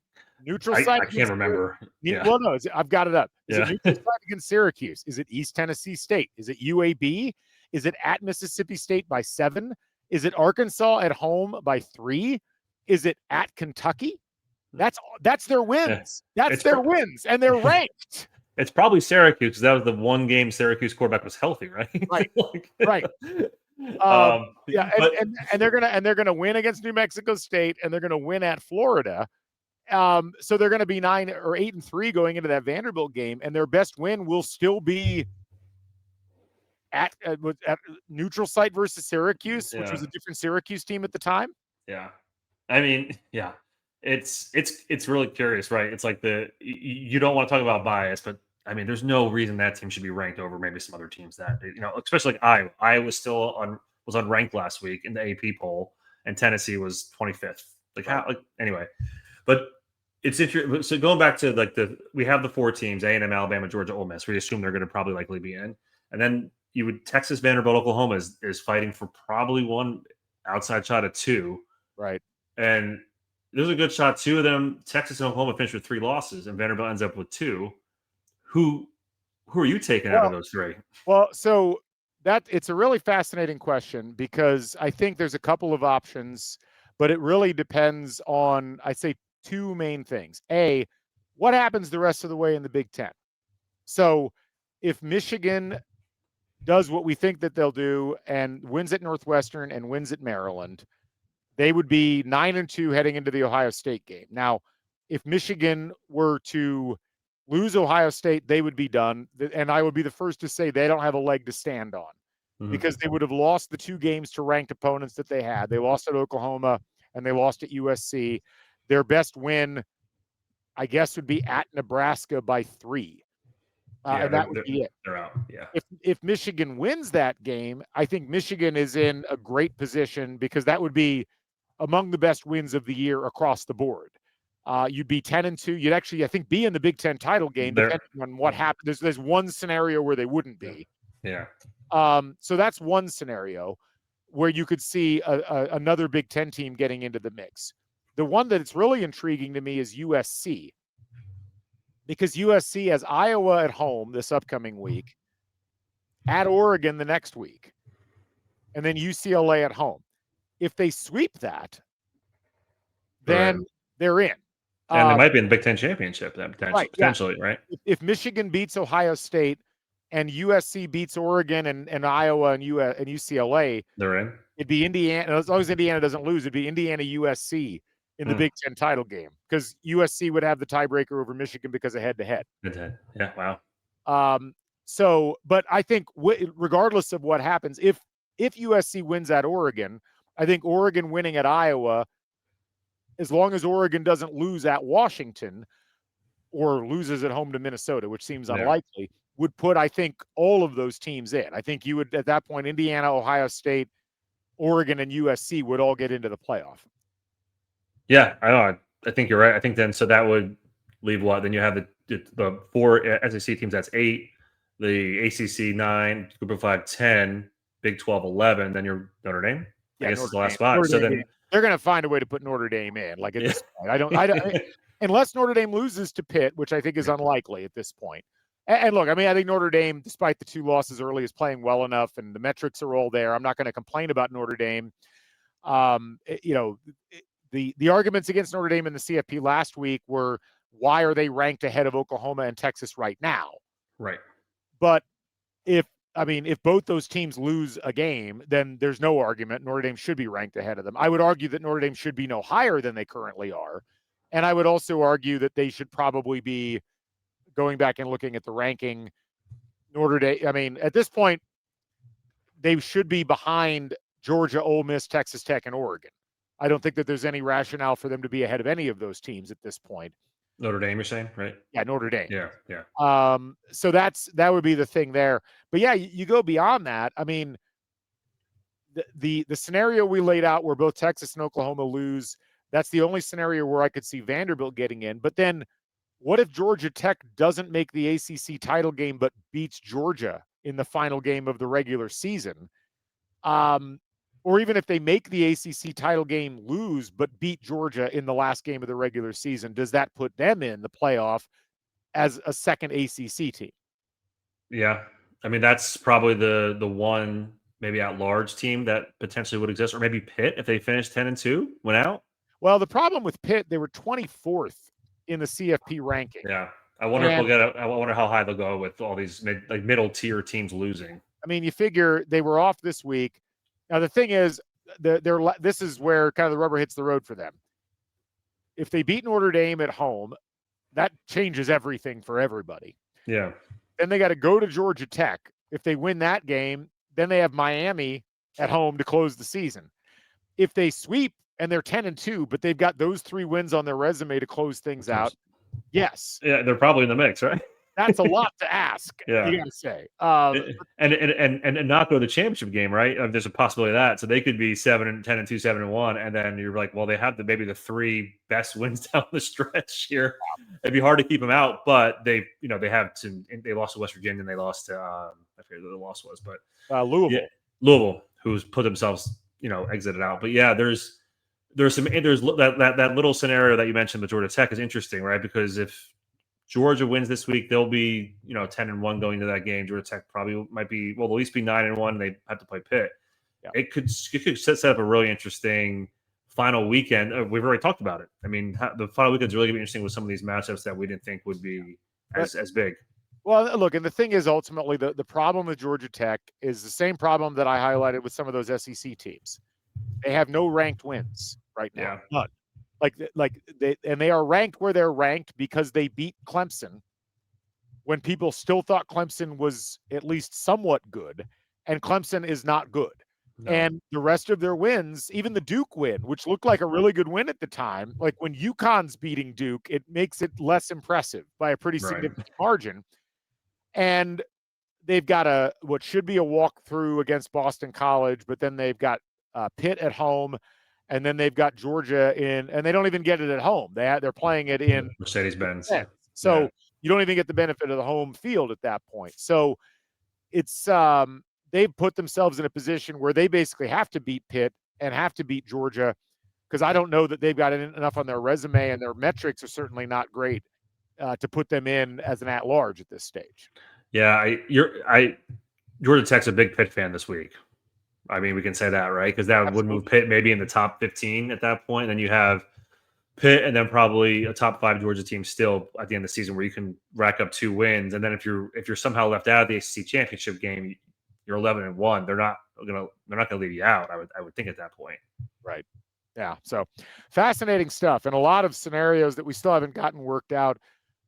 Neutral site. I can't remember. Well, no, I've got it up. Is it neutral site against Syracuse? Is it East Tennessee State? Is it UAB? Is it at Mississippi State by 7? Is it Arkansas at home by 3? Is it at Kentucky? That's their wins. That's their wins, and they're ranked. It's probably Syracuse because that was the one game Syracuse quarterback was healthy, right? Right, right. And they're gonna win against New Mexico State, and they're gonna win at Florida. So they're going to be 9 or 8-3 going into that Vanderbilt game, and their best win will still be at neutral site versus Syracuse, which was a different Syracuse team at the time. Yeah, I mean, yeah, it's really curious, right? It's like you don't want to talk about bias, but I mean, there's no reason that team should be ranked over maybe some other teams that especially like Iowa. Iowa was still was unranked last week in the AP poll, and Tennessee was 25th. Like how? Like anyway. But it's interesting. So going back to we have the 4 teams: A&M, Alabama, Georgia, Ole Miss. We assume they're going to probably likely be in, and then Texas, Vanderbilt, Oklahoma is fighting for probably one outside shot at 2, right? And there's a good shot 2 of them. Texas and Oklahoma finished with 3 losses, and Vanderbilt ends up with 2. Who are you taking out of those 3? Well, so it's a really fascinating question because I think there's a couple of options, but it really depends on, I'd say, 2 main things. A, what happens the rest of the way in the Big Ten? So if Michigan does what we think that they'll do and wins at Northwestern and wins at Maryland, they would be 9-2 heading into the Ohio State game. Now, if Michigan were to lose Ohio State, they would be done. And I would be the first to say they don't have a leg to stand on because they would have lost the 2 games to ranked opponents that they had. They lost at Oklahoma and they lost at USC. Their best win, I guess, would be at Nebraska by 3. And that would be it. They're out. Yeah. If Michigan wins that game, I think Michigan is in a great position because that would be among the best wins of the year across the board. You'd be 10-2. You'd actually, I think, be in the Big Ten title game depending on what happened. There's one scenario where they wouldn't be. Yeah. So that's one scenario where you could see another Big Ten team getting into the mix. The one that's really intriguing to me is USC, because USC has Iowa at home this upcoming week, at Oregon the next week, and then UCLA at home. If they sweep that, then they're in. And they might be in the Big Ten championship then, potentially, right? If Michigan beats Ohio State and USC beats Oregon and Iowa and UCLA, they're in. It'd be Indiana. As long as Indiana doesn't lose, it'd be Indiana USC in the Big Ten title game because USC would have the tiebreaker over Michigan because of head-to-head. Yeah, wow. So, but I think regardless of what happens, if USC wins at Oregon, I think Oregon winning at Iowa, as long as Oregon doesn't lose at Washington or loses at home to Minnesota, which seems unlikely, would put, I think, all of those teams in. I think you would, at that point, Indiana, Ohio State, Oregon, and USC would all get into the playoff. Yeah, I think you're right. I think then, so that would leave what? Then you have the 4 SEC teams, that's 8, the ACC 9, Group of 5, 10, Big 12 11, then you're Notre Dame. I guess Notre it's the last Dame. spot. So then they're going to find a way to put Notre Dame in. Like at this point, I don't unless Notre Dame loses to Pitt, which I think is unlikely at this point. And look, I mean, I think Notre Dame, despite the 2 losses early, is playing well enough, and the metrics are all there. I'm not going to complain about Notre Dame. The arguments against Notre Dame in the CFP last week were, why are they ranked ahead of Oklahoma and Texas right now? Right. But if both those teams lose a game, then there's no argument. Notre Dame should be ranked ahead of them. I would argue that Notre Dame should be no higher than they currently are. And I would also argue that they should probably be, going back and looking at the ranking, Notre Dame, I mean, at this point, they should be behind Georgia, Ole Miss, Texas Tech, and Oregon. I don't think that there's any rationale for them to be ahead of any of those teams at this point. Notre Dame, you're saying, right? Yeah, Notre Dame. Yeah. So that would be the thing there. But yeah, you go beyond that. I mean, the scenario we laid out where both Texas and Oklahoma lose, that's the only scenario where I could see Vanderbilt getting in. But then what if Georgia Tech doesn't make the ACC title game but beats Georgia in the final game of the regular season? Or even if they make the ACC title game, lose, but beat Georgia in the last game of the regular season, does that put them in the playoff as a second ACC team? Yeah. I mean, that's probably the one maybe at-large team that potentially would exist, or maybe Pitt if they finished 10-2, went out. Well, the problem with Pitt, they were 24th in the CFP ranking. Yeah. I wonder I wonder how high they'll go with all these middle-tier teams losing. I mean, you figure they were off this week. Now, the thing is, this is where kind of the rubber hits the road for them. If they beat Notre Dame at home, that changes everything for everybody. Yeah. Then they got to go to Georgia Tech. If they win that game, then they have Miami at home to close the season. If they sweep and they're 10-2, but they've got those 3 wins on their resume to close things out, yes. Yeah, they're probably in the mix, right? That's a lot to ask. Yeah. You got to say. And not go to the championship game, right? There's a possibility of that. So they could be 7-10-2, 7-1, and then you're like, well, they have maybe the 3 best wins down the stretch here. It'd be hard to keep them out, but they have to. They lost to West Virginia, and they lost to I forget who the loss was, but Louisville. Yeah, Louisville, who's put themselves exited out. But yeah, there's that little scenario that you mentioned with Georgia Tech is interesting, right? Because if Georgia wins this week, they'll be 10-1 going into that game. Georgia Tech probably might be, well, they'll at least be 9-1. They have to play Pitt. Yeah. It could set up a really interesting final weekend. We've already talked about it. I mean, the final weekend is really going to be interesting with some of these matchups that we didn't think would be as big. Well, look, and the thing is, ultimately, the problem with Georgia Tech is the same problem that I highlighted with some of those SEC teams. They have no ranked wins right now. Yeah. None. They are ranked where they're ranked because they beat Clemson when people still thought Clemson was at least somewhat good, and Clemson is not good. No. And the rest of their wins, even the Duke win, which looked like a really good win at the time, like when UConn's beating Duke, it makes it less impressive by a pretty significant margin. And they've got what should be a walkthrough against Boston College, but then they've got Pitt at home. And then they've got Georgia in, and they don't even get it at home. They're playing it in Mercedes-Benz. So you don't even get the benefit of the home field at that point. So it's they've put themselves in a position where they basically have to beat Pitt and have to beat Georgia, because I don't know that they've got enough on their resume, and their metrics are certainly not great to put them in as an at-large at this stage. Yeah, Georgia Tech's a big Pitt fan this week. I mean, we can say that, right? Because that would move Pitt maybe in the top 15 at that point. And then you have Pitt and then probably a top 5 Georgia team still at the end of the season where you can rack up 2 wins. And then if you're somehow left out of the ACC championship game, you're 11-1. They're not gonna leave you out. I would think at that point. Right. Yeah. So fascinating stuff, and a lot of scenarios that we still haven't gotten worked out.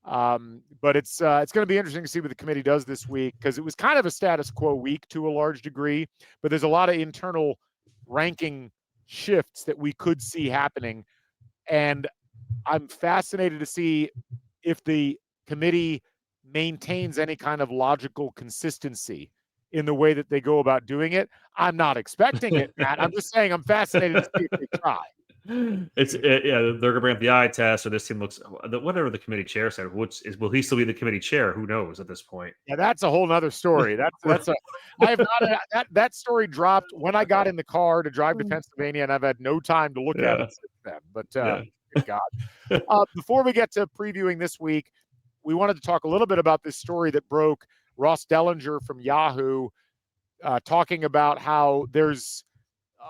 But it's going to be interesting to see what the committee does this week, because it was kind of a status quo week to a large degree, but there's a lot of internal ranking shifts that we could see happening. And I'm fascinated to see if the committee maintains any kind of logical consistency in the way that they go about doing it. I'm not expecting it, Matt. I'm just saying I'm fascinated to see if they try. Yeah, they're gonna bring up the eye test, or this team looks whatever the committee chair said. Will he still be the committee chair? Who knows at this point? Yeah, that's a whole nother story. I have not that story dropped when I got in the car to drive to Pennsylvania, and I've had no time to look at it since then. But good God. Before we get to previewing this week, we wanted to talk a little bit about this story that broke. Ross Dellinger from Yahoo talking about how there's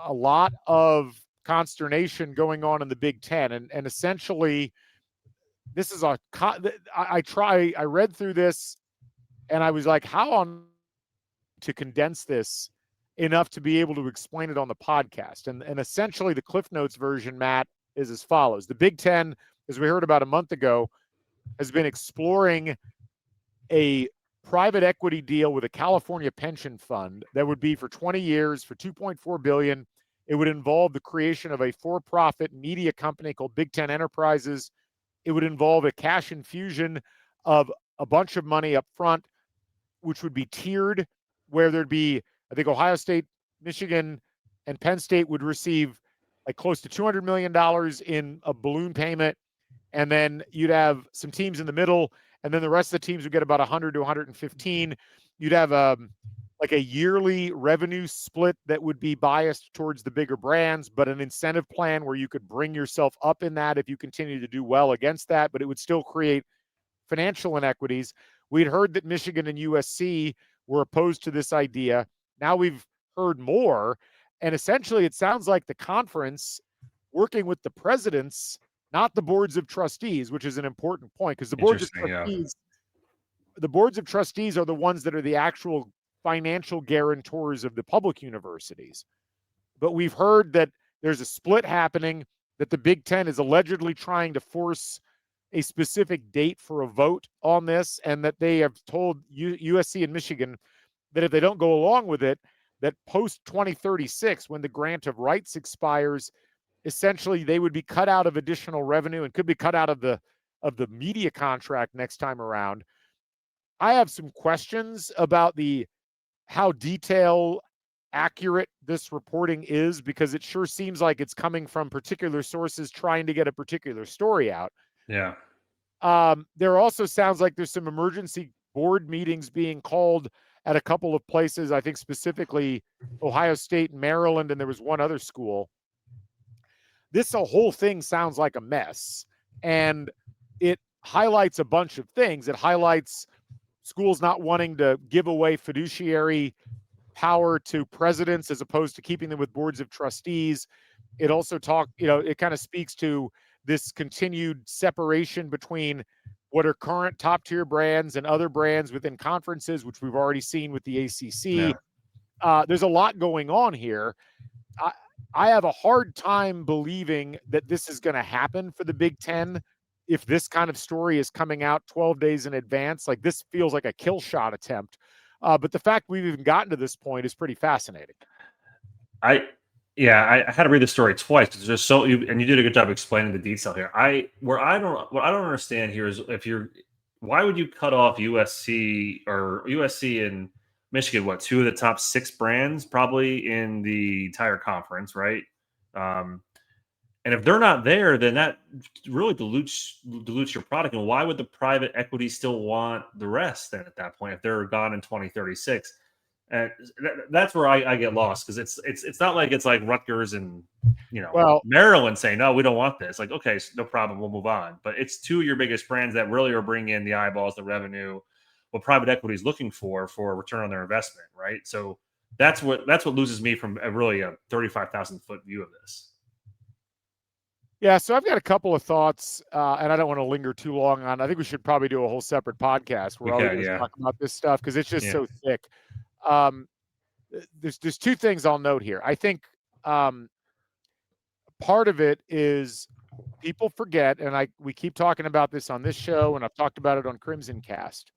a lot of consternation going on in the Big Ten, and essentially, this is I read through this, and I was like, how on to condense this enough to be able to explain it on the podcast? And essentially, the Cliff Notes version, Matt, is as follows: the Big Ten, as we heard about a month ago, has been exploring a private equity deal with a California pension fund that would be for 20 years for $2.4 billion. It would involve the creation of a for-profit media company called Big Ten Enterprises. It would involve a cash infusion of a bunch of money up front, which would be tiered, where there'd be, I think, Ohio State, Michigan, and Penn State would receive like close to $200 million in a balloon payment. And then you'd have some teams in the middle, and then the rest of the teams would get about 100 to 115. You'd have like a yearly revenue split that would be biased towards the bigger brands, but an incentive plan where you could bring yourself up in that if you continue to do well against that, but it would still create financial inequities. We'd heard that Michigan and USC were opposed to this idea. Now we've heard more, and essentially it sounds like the conference working with the presidents, not the boards of trustees, which is an important point, because the boards of trustees are the ones that are the actual financial guarantors of the public universities. But we've heard that there's a split happening, that the Big Ten is allegedly trying to force a specific date for a vote on this, and that they have told USC and Michigan that if they don't go along with it, that post 2036, when the grant of rights expires, essentially they would be cut out of additional revenue and could be cut out of the media contract next time around. I have some questions about how detail accurate this reporting is, because it sure seems like it's coming from particular sources trying to get a particular story out. Yeah. There also sounds like there's some emergency board meetings being called at a couple of places, I think specifically Ohio State and Maryland, and there was one other school. This whole thing sounds like a mess, and it highlights a bunch of things. It highlights schools not wanting to give away fiduciary power to presidents as opposed to keeping them with boards of trustees. It also it kind of speaks to this continued separation between what are current top tier brands and other brands within conferences, which we've already seen with the ACC. Yeah. There's a lot going on here. I have a hard time believing that this is going to happen for the Big Ten if this kind of story is coming out 12 days in advance. Like, this feels like a kill shot attempt. But the fact we've even gotten to this point is pretty fascinating. I had to read the story twice because there's and you did a good job explaining the detail here. What I don't understand here is why would you cut off USC and Michigan, two of the top 6 brands probably in the entire conference, right? And if they're not there, then that really dilutes your product. And why would the private equity still want the rest then at that point if they're gone in 2036? And that's where I get lost, because it's not like it's like Rutgers and Maryland saying, no, we don't want this. Like, okay, no problem, we'll move on. But it's 2 of your biggest brands that really are bringing in the eyeballs, the revenue, what private equity is looking for a return on their investment, right? So that's what loses me from a 35,000-foot view of this. Yeah, so I've got a couple of thoughts, and I don't want to linger too long on. I think we should probably do a whole separate podcast where we talk about this stuff, because it's just so thick. There's 2 things I'll note here. I think part of it is people forget, and we keep talking about this on this show, and I've talked about it on Crimson Cast.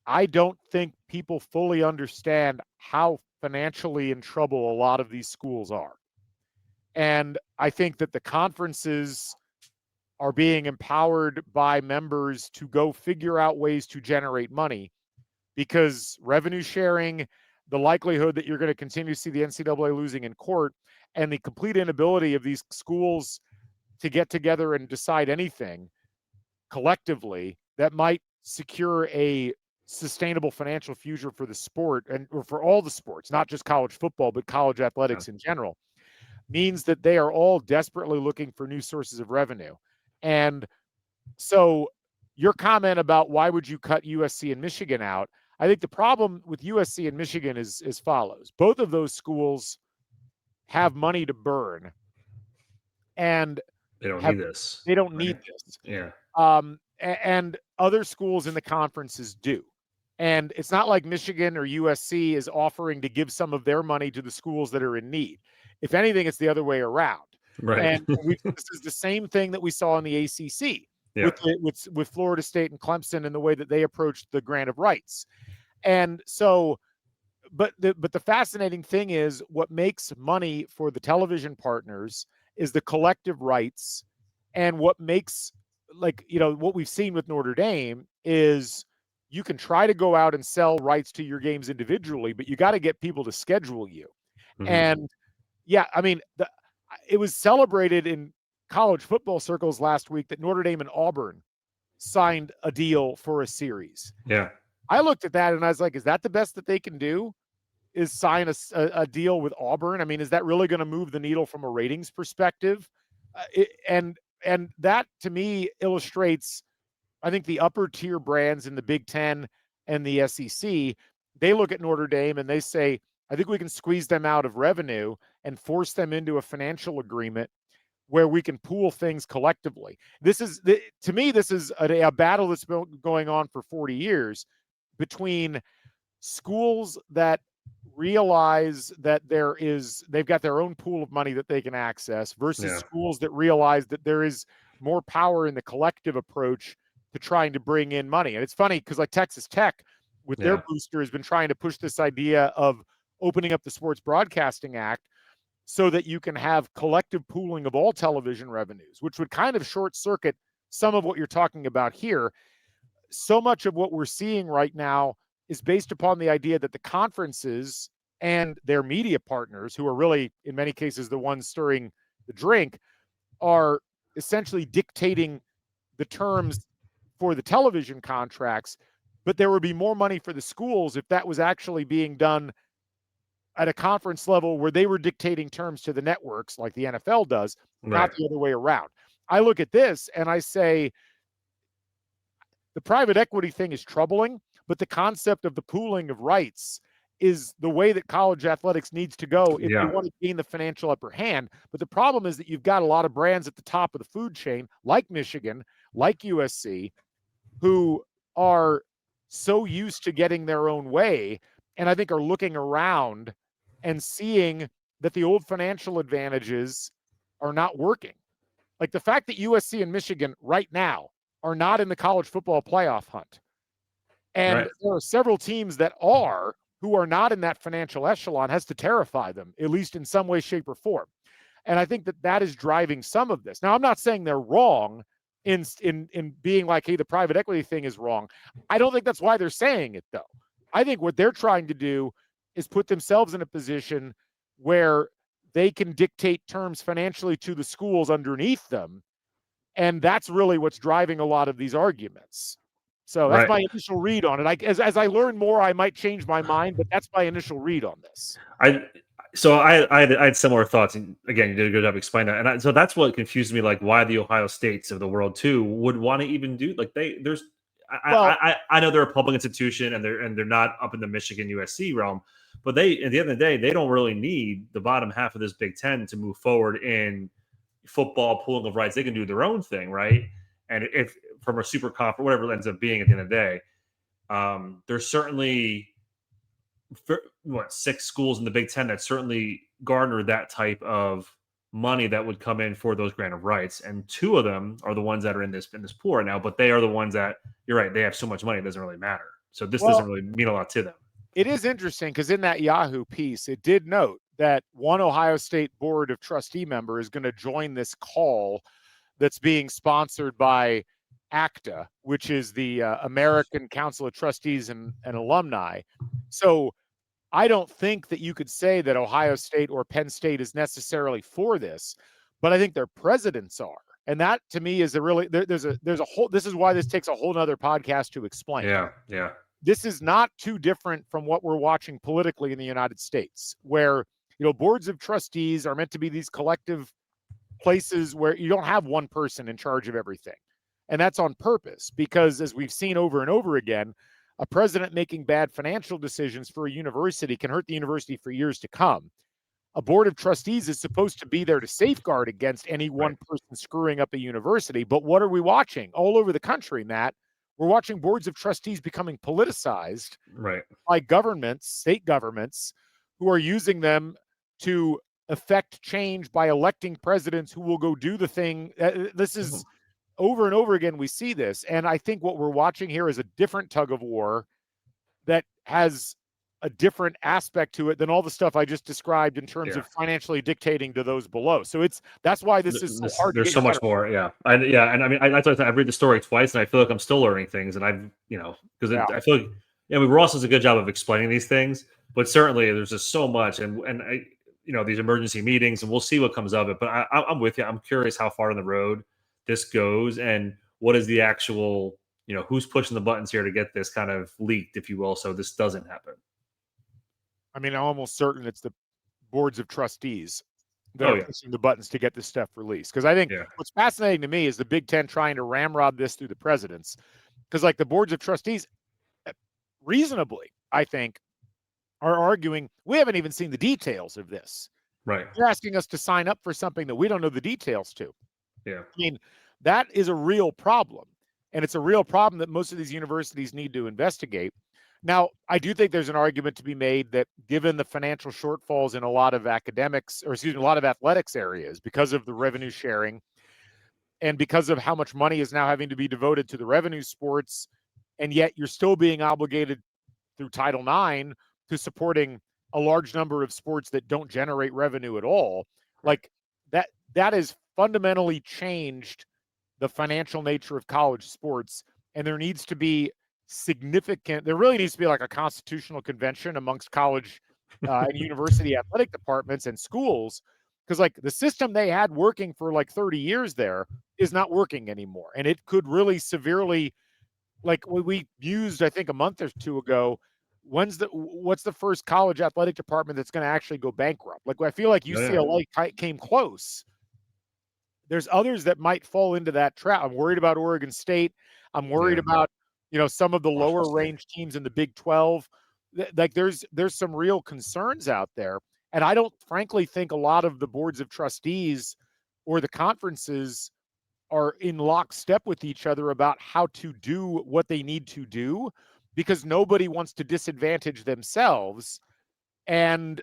I don't think people fully understand how financially in trouble a lot of these schools are. And I think that the conferences are being empowered by members to go figure out ways to generate money, because revenue sharing, the likelihood that you're going to continue to see the NCAA losing in court, and the complete inability of these schools to get together and decide anything collectively that might secure a sustainable financial future for the sport or for all the sports, not just college football, but college athletics in general, means that they are all desperately looking for new sources of revenue. And so your comment about why would you cut USC and Michigan out, I think the problem with USC and Michigan is as follows. Both of those schools have money to burn, and they don't need this. They don't need this. Yeah. And other schools in the conferences do. And it's not like Michigan or USC is offering to give some of their money to the schools that are in need. If anything, it's the other way around. Right. And this is the same thing that we saw in the ACC with Florida State and Clemson and the way that they approached the grant of rights. And so, but the fascinating thing is what makes money for the television partners is the collective rights. And what makes, like, what we've seen with Notre Dame is you can try to go out and sell rights to your games individually, but you got to get people to schedule you. Mm-hmm. And yeah, I mean, it was celebrated in college football circles last week that Notre Dame and Auburn signed a deal for a series. Yeah. I looked at that and I was like, is that the best that they can do? Is sign a deal with Auburn? I mean, is that really going to move the needle from a ratings perspective? And that to me illustrates, I think, the upper tier brands in the Big Ten and the SEC, they look at Notre Dame and they say, I think we can squeeze them out of revenue and force them into a financial agreement where we can pool things collectively. To me, this is a battle that's been going on for 40 years between schools that realize that they've got their own pool of money that they can access versus schools that realize that there is more power in the collective approach to trying to bring in money. And it's funny because like Texas Tech with their booster has been trying to push this idea of opening up the Sports Broadcasting Act so that you can have collective pooling of all television revenues, which would kind of short circuit some of what you're talking about here. So much of what we're seeing right now is based upon the idea that the conferences and their media partners, who are really, in many cases, the ones stirring the drink, are essentially dictating the terms for the television contracts. But there would be more money for the schools if that was actually being done at a conference level where they were dictating terms to the networks like the NFL does, not the other way around. I look at this and I say, the private equity thing is troubling, but the concept of the pooling of rights is the way that college athletics needs to go if you want to gain the financial upper hand. But the problem is that you've got a lot of brands at the top of the food chain, like Michigan, like USC, who are so used to getting their own way, and I think are looking around and seeing that the old financial advantages are not working. Like the fact that USC and Michigan right now are not in the college football playoff hunt. And there are several teams that are, who are not in that financial echelon, has to terrify them, at least in some way, shape, or form. And I think that is driving some of this. Now, I'm not saying they're wrong in being like, hey, the private equity thing is wrong. I don't think that's why they're saying it, though. I think what they're trying to do is put themselves in a position where they can dictate terms financially to the schools underneath them. And that's really what's driving a lot of these arguments. So that's my initial read on it. As I learn more, I might change my mind, but that's my initial read on this. I had similar thoughts, and again, you did a good job explaining that. And so that's what confused me, like why the Ohio States of the world too would want to even do like I know they're a public institution and they're not up in the Michigan USC realm, but at the end of the day, they don't really need the bottom half of this Big Ten to move forward in football pooling of rights. They can do their own thing, right? And if from a super conference, whatever it ends up being at the end of the day, there's certainly 6 schools in the Big Ten that certainly garner that type of money that would come in for those grant of rights, and 2 of them are the ones that are in this pool right now. But they are the ones that, you're right, they have so much money it doesn't really matter. So this doesn't really mean a lot to them. It is interesting because in that Yahoo piece, it did note that one Ohio State Board of Trustee member is going to join this call that's being sponsored by ACTA, which is the American Council of Trustees and Alumni. So I don't think that you could say that Ohio State or Penn State is necessarily for this, but I think their presidents are. And that to me is there's a whole, this is why this takes a whole nother podcast to explain. Yeah. This is not too different from what we're watching politically in the United States, where, boards of trustees are meant to be these collective places where you don't have one person in charge of everything. And that's on purpose, because as we've seen over and over again, a president making bad financial decisions for a university can hurt the university for years to come. A board of trustees is supposed to be there to safeguard against any one person screwing up a university. But what are we watching all over the country, Matt? We're watching boards of trustees becoming politicized by governments, state governments, who are using them to affect change by electing presidents who will go do the thing. This is over and over again. We see this. And I think what we're watching here is a different tug of war that has a different aspect to it than all the stuff I just described in terms of financially dictating to those below. So that's why this is so hard. There's so much more. Yeah. And I mean, I've read the story twice and I feel like I'm still learning things. And because I feel like, Ross does a good job of explaining these things, but certainly there's just so much. And I, these emergency meetings, and we'll see what comes of it. But I'm with you. I'm curious how far on the road this goes and what is the actual, who's pushing the buttons here to get this kind of leaked, if you will, so this doesn't happen. I mean, I'm almost certain it's the boards of trustees that are pushing the buttons to get this stuff released. Because I think what's fascinating to me is the Big Ten trying to ramrod this through the presidents. Because like the boards of trustees, reasonably, I think, are arguing, we haven't even seen the details of this. Right. They're asking us to sign up for something that we don't know the details to. Yeah. I mean, that is a real problem. And it's a real problem that most of these universities need to investigate. Now, I do think there's an argument to be made that given the financial shortfalls in a lot of a lot of athletics areas because of the revenue sharing and because of how much money is now having to be devoted to the revenue sports, and yet you're still being obligated through Title IX to supporting a large number of sports that don't generate revenue at all. Like that has fundamentally changed the financial nature of college sports, and there really needs to be like a constitutional convention amongst college and university athletic departments and schools, because like the system they had working for like 30 years there is not working anymore. And it could really severely, like we used, I think a month or two ago, what's the first college athletic department that's going to actually go bankrupt? Like I feel like UCLA came close. There's others that might fall into that trap. I'm worried about Oregon State. I'm worried about some of the lower range teams in the Big 12. Like there's some real concerns out there. And I don't frankly think a lot of the boards of trustees or the conferences are in lockstep with each other about how to do what they need to do, because nobody wants to disadvantage themselves. And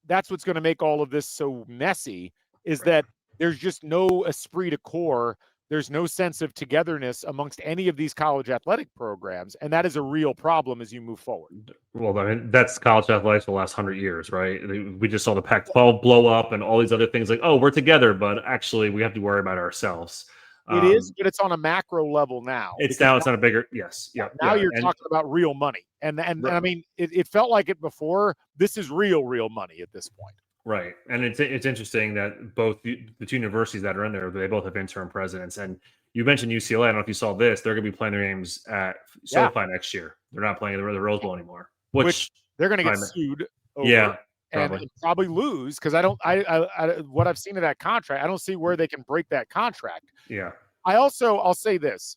that's what's going to make all of this so messy, is that there's just no esprit de corps. There's no sense of togetherness amongst any of these college athletic programs. And that is a real problem as you move forward. Well, I mean, that's college athletics for the last 100 years, right? We just saw the Pac-12 blow up and all these other things like, oh, we're together, but actually we have to worry about ourselves. It is, but it's on a macro level now. It's on a bigger, yes. Yeah. Now you're talking about real money. And I mean, it felt like it before. This is real money at this point. Right. And it's interesting that both the two universities that are in there, they both have interim presidents. And you mentioned UCLA. I don't know if you saw this. They're going to be playing their games at SoFi next year. They're not playing the Rose Bowl anymore. Which they're going to get sued over. And probably lose, because what I've seen of that contract, I don't see where they can break that contract. Yeah. I'll say this.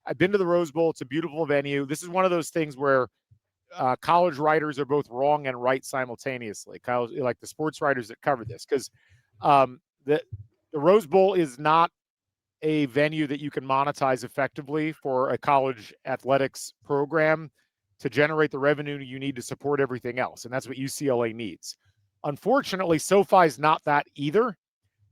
I've been to the Rose Bowl. It's a beautiful venue. This is one of those things where college writers are both wrong and right simultaneously. Like the sports writers that cover this, because the Rose Bowl is not a venue that you can monetize effectively for a college athletics program to generate the revenue you need to support everything else. And that's what UCLA needs. Unfortunately, SoFi is not that either.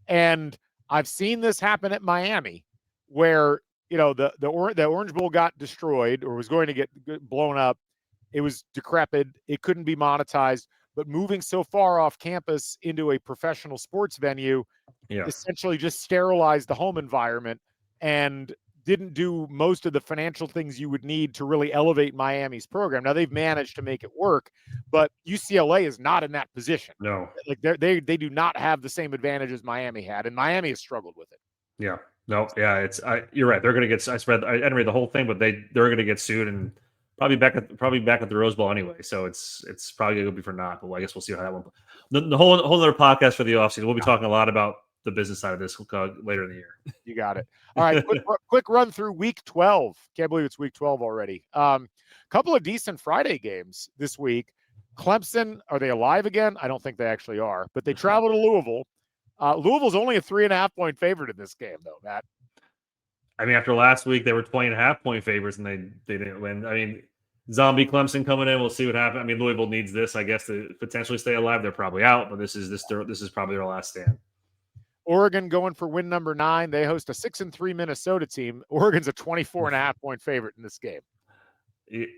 And I've seen this happen at Miami, where the Orange Bowl got destroyed or was going to get blown up. It was decrepit. It couldn't be monetized. But moving so far off campus into a professional sports venue essentially just sterilized the home environment and didn't do most of the financial things you would need to really elevate Miami's program. Now, they've managed to make it work, but UCLA is not in that position. No. Like they do not have the same advantage as Miami had, and Miami has struggled with it. Yeah. No, yeah, you're right. They're going to get. I didn't read the whole thing, but they're going to get sued and probably back at the Rose Bowl anyway. So it's probably going to be for naught. But I guess we'll see how that one. The whole other podcast for the offseason. We'll be talking a lot about the business side of this later in the year. You got it. All right, quick run through Week 12. Can't believe it's Week 12 already. Couple of decent Friday games this week. Clemson, are they alive again? I don't think they actually are, but they travel to Louisville. Louisville's only a 3.5-point favorite in this game, though, Matt. I mean, after last week, they were 20.5-point favorites, and they didn't win. I mean, zombie Clemson coming in. We'll see what happens. I mean, Louisville needs this, I guess, to potentially stay alive. They're probably out, but this is probably their last stand. Oregon going for win number 9. They host a 6-3 Minnesota team. Oregon's a 24.5-point favorite in this game. You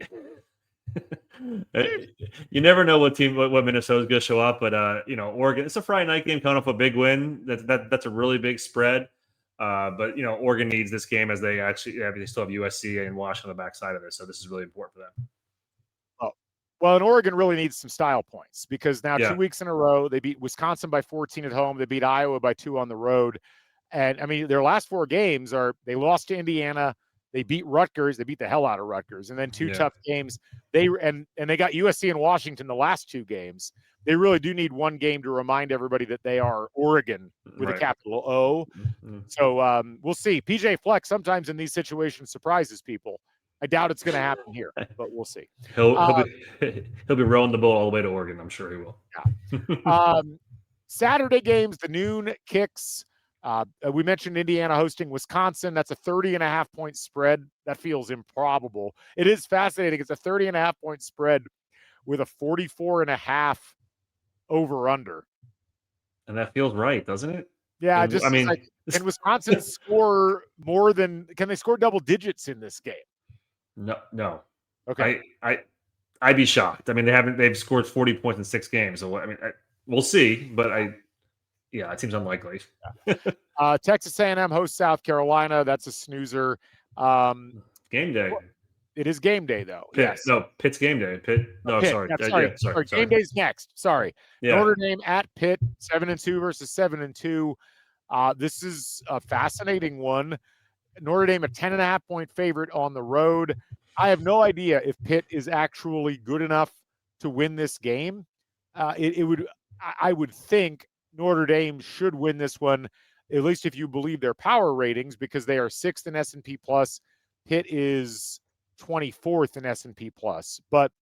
never know what Minnesota's going to show up, but Oregon. It's a Friday night game coming off a big win. That's a really big spread. But Oregon needs this game as they still have USC and Washington on the backside of it. So this is really important for them. Well, and Oregon really needs some style points because now 2 weeks in a row, they beat Wisconsin by 14 at home. They beat Iowa by 2 on the road. And I mean, their last 4 games they lost to Indiana. They beat Rutgers. They beat the hell out of Rutgers. And then 2 tough games. They got USC and Washington the last 2 games. They really do need one game to remind everybody that they are Oregon with a capital O. Mm-hmm. So we'll see. PJ Fleck sometimes in these situations surprises people. I doubt it's going to happen here, but we'll see. He'll be rowing the boat all the way to Oregon. I'm sure he will. Yeah. Saturday games, the noon kicks. We mentioned Indiana hosting Wisconsin. That's a 30.5-point spread. That feels improbable. It is fascinating. It's a 30.5-point spread with a 44.5 over/under. And that feels right, doesn't it? Yeah, can Wisconsin score more than? Can they score double digits in this game? No. Okay. I'd be shocked. I mean, they've scored 40 points in 6 games. So I mean, we'll see, but it seems unlikely. Texas A&M hosts South Carolina. That's a snoozer. Game day. It is game day, though. Pitt. Yes. No, Pitt's game day. Pitt. No, Pitt. sorry. Sorry. Game day's next. Sorry. Yeah. Notre Dame at Pitt, 7-2 versus 7-2. This is a fascinating one. Notre Dame, a 10.5-point favorite on the road. I have no idea if Pitt is actually good enough to win this game. I would think Notre Dame should win this one, at least if you believe their power ratings, because they are 6th in S&P Plus. Pitt is 24th in S&P Plus. But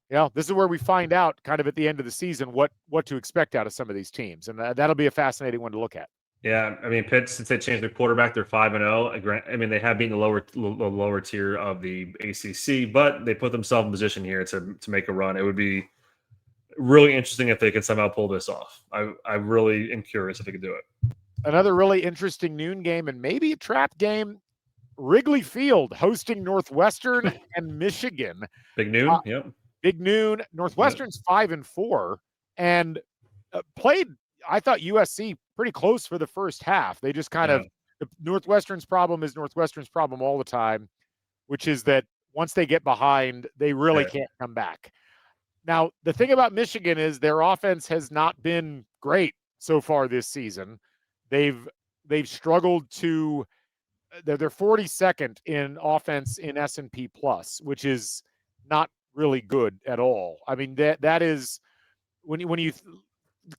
this is where we find out kind of at the end of the season what to expect out of some of these teams, and that'll be a fascinating one to look at. Yeah, I mean, Pitt, since they changed their quarterback, they're 5-0. I mean, they have been the lower tier of the ACC, but they put themselves in position here to make a run. It would be really interesting if they could somehow pull this off. I really am curious if they could do it. Another really interesting noon game and maybe a trap game. Wrigley Field hosting Northwestern and Michigan. Big noon, yep. Big noon. Northwestern's 5-4 and played. I thought USC pretty close for the first half. They just kind of Northwestern's problem is Northwestern's problem all the time, which is that once they get behind, they really can't come back. Now, the thing about Michigan is their offense has not been great so far this season. They've struggled to they're 42nd in offense in S&P Plus, which is not really good at all. I mean, that is when you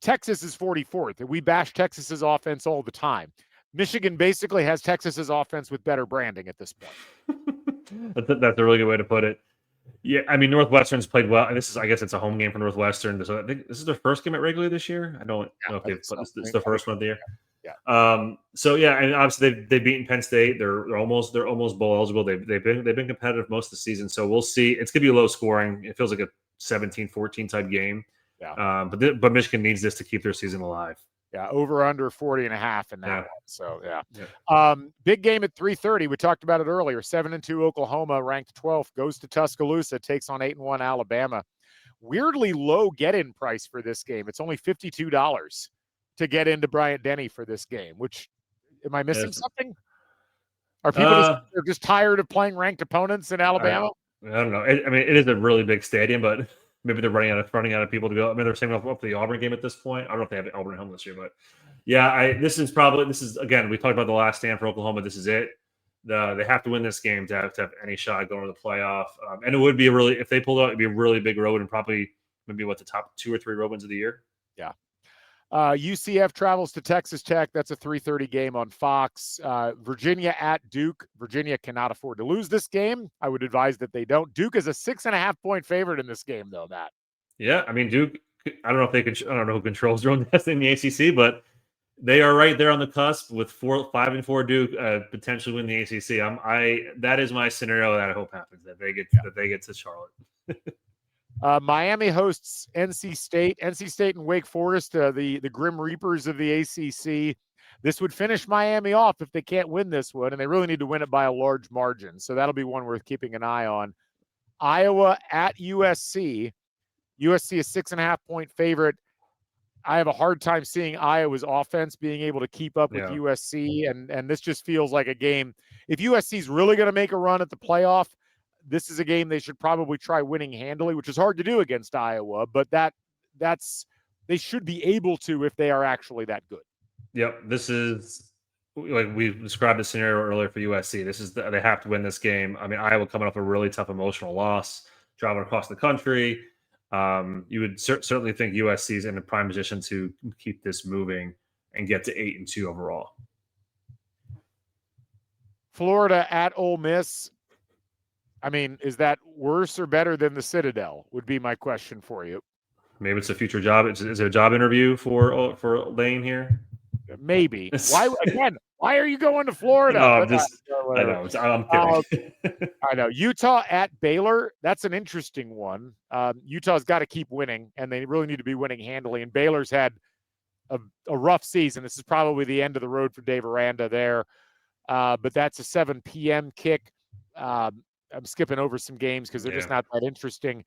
Texas is 44th. We bash Texas's offense all the time. Michigan basically has Texas's offense with better branding at this point. That's a really good way to put it. Yeah, I mean, Northwestern's played well. And I guess it's a home game for Northwestern. So I think this is their first game at Wrigley this year. I don't know if this is the first one of the year. Yeah. So yeah, and obviously they've beaten Penn State. They're almost bowl eligible. They've been competitive most of the season. So we'll see. It's gonna be low scoring. It feels like a 17-14 type game. Yeah. But Michigan needs this to keep their season alive. Yeah, over under 40.5 in that one. So big game at 3:30. We talked about it earlier. 7-2 Oklahoma, ranked 12th, goes to Tuscaloosa, takes on 8-1 Alabama. Weirdly low get-in price for this game. It's only $52 to get into Bryant-Denny for this game. Which, am I missing something? Are people just tired of playing ranked opponents in Alabama? I don't know. I mean, it is a really big stadium, but maybe they're running out of people to go. I mean, they're saving up for the Auburn game at this point. I don't know if they have Auburn home this year, but yeah, this is again, we talked about the last stand for Oklahoma. This is it. They have to win this game to have any shot going to the playoff. And it would be if they pulled out, it'd be a really big road and probably maybe the top 2 or 3 road wins of the year. Yeah. UCF travels to Texas Tech. That's a 3:30 game on Fox. Virginia at Duke. Virginia cannot afford to lose this game. I would advise that they don't. Duke is a 6.5-point favorite in this game, though, Matt. Yeah, I mean, Duke, I don't know if they can. I don't know who controls their own destiny in the ACC, but they are right there on the cusp with 5-4 Duke potentially win the ACC. That is my scenario that I hope happens, that they get to Charlotte. Miami hosts NC State. NC State and Wake Forest, the Grim Reapers of the ACC. This would finish Miami off if they can't win this one, and they really need to win it by a large margin. So that'll be one worth keeping an eye on. Iowa at USC. USC is 6.5-point favorite. I have a hard time seeing Iowa's offense being able to keep up with USC, and this just feels like a game. If USC is really going to make a run at the playoff, this is a game they should probably try winning handily, which is hard to do against Iowa, but that's they should be able to if they are actually that good. Yep, this is like we described the scenario earlier for USC. They have to win this game. I mean, Iowa coming off a really tough emotional loss, traveling across the country. You would certainly think USC is in a prime position to keep this moving and get to 8-2 overall. Florida at Ole Miss. I mean, is that worse or better than the Citadel? Would be my question for you. Maybe it's a future job. Is it a job interview for Lane here? Maybe. Why are you going to Florida? No, I'm kidding. I know. Utah at Baylor. That's an interesting one. Utah's got to keep winning, and they really need to be winning handily. And Baylor's had a rough season. This is probably the end of the road for Dave Aranda there. But that's a 7 p.m. kick. I'm skipping over some games because they're just not that interesting.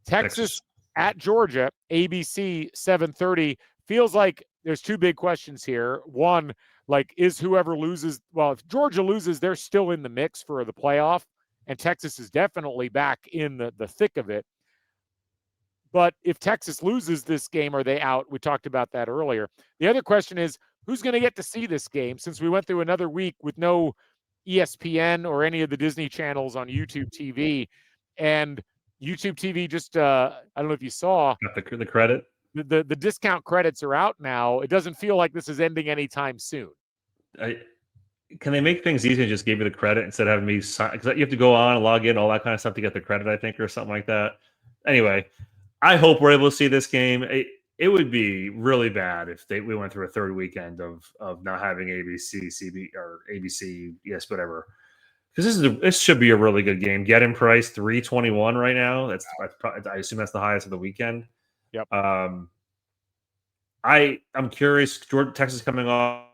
Texas at Georgia, ABC 7:30. Feels like there's 2 big questions here. One, like, is whoever loses, well, if Georgia loses, they're still in the mix for the playoff, and Texas is definitely back in the thick of it. But if Texas loses this game, are they out? We talked about that earlier. The other question is, who's going to get to see this game, since we went through another week with no ESPN or any of the Disney channels on YouTube TV, and YouTube TV just I don't know if you saw the credit. The discount credits are out now. It doesn't feel like this is ending anytime soon. Can they make things easy and just give you the credit instead of having me sign? Because you have to go on and log in, all that kind of stuff to get the credit, I think, or something like that. Anyway, I hope we're able to see this game. It would be really bad if we went through a third weekend of not having ABC, CB, or ABC, yes, whatever. Because this should be a really good game. Get in price $321 right now. That's I assume that's the highest of the weekend. Yep. I'm curious. Texas coming off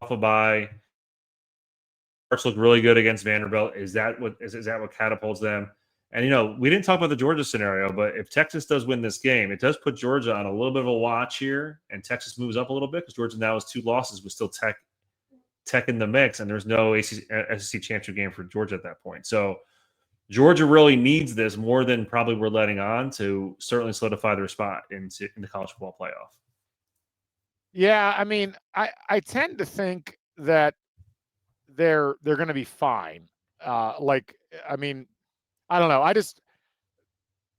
a bye. First look really good against Vanderbilt. Is that what catapults them? And we didn't talk about the Georgia scenario, but if Texas does win this game, it does put Georgia on a little bit of a watch here, and Texas moves up a little bit because Georgia now has 2 losses with still Tech in the mix, and there's no SEC championship game for Georgia at that point. So Georgia really needs this more than probably we're letting on to certainly solidify their spot in the college football playoff. Yeah, I mean, I tend to think that they're going to be fine. I mean, I don't know.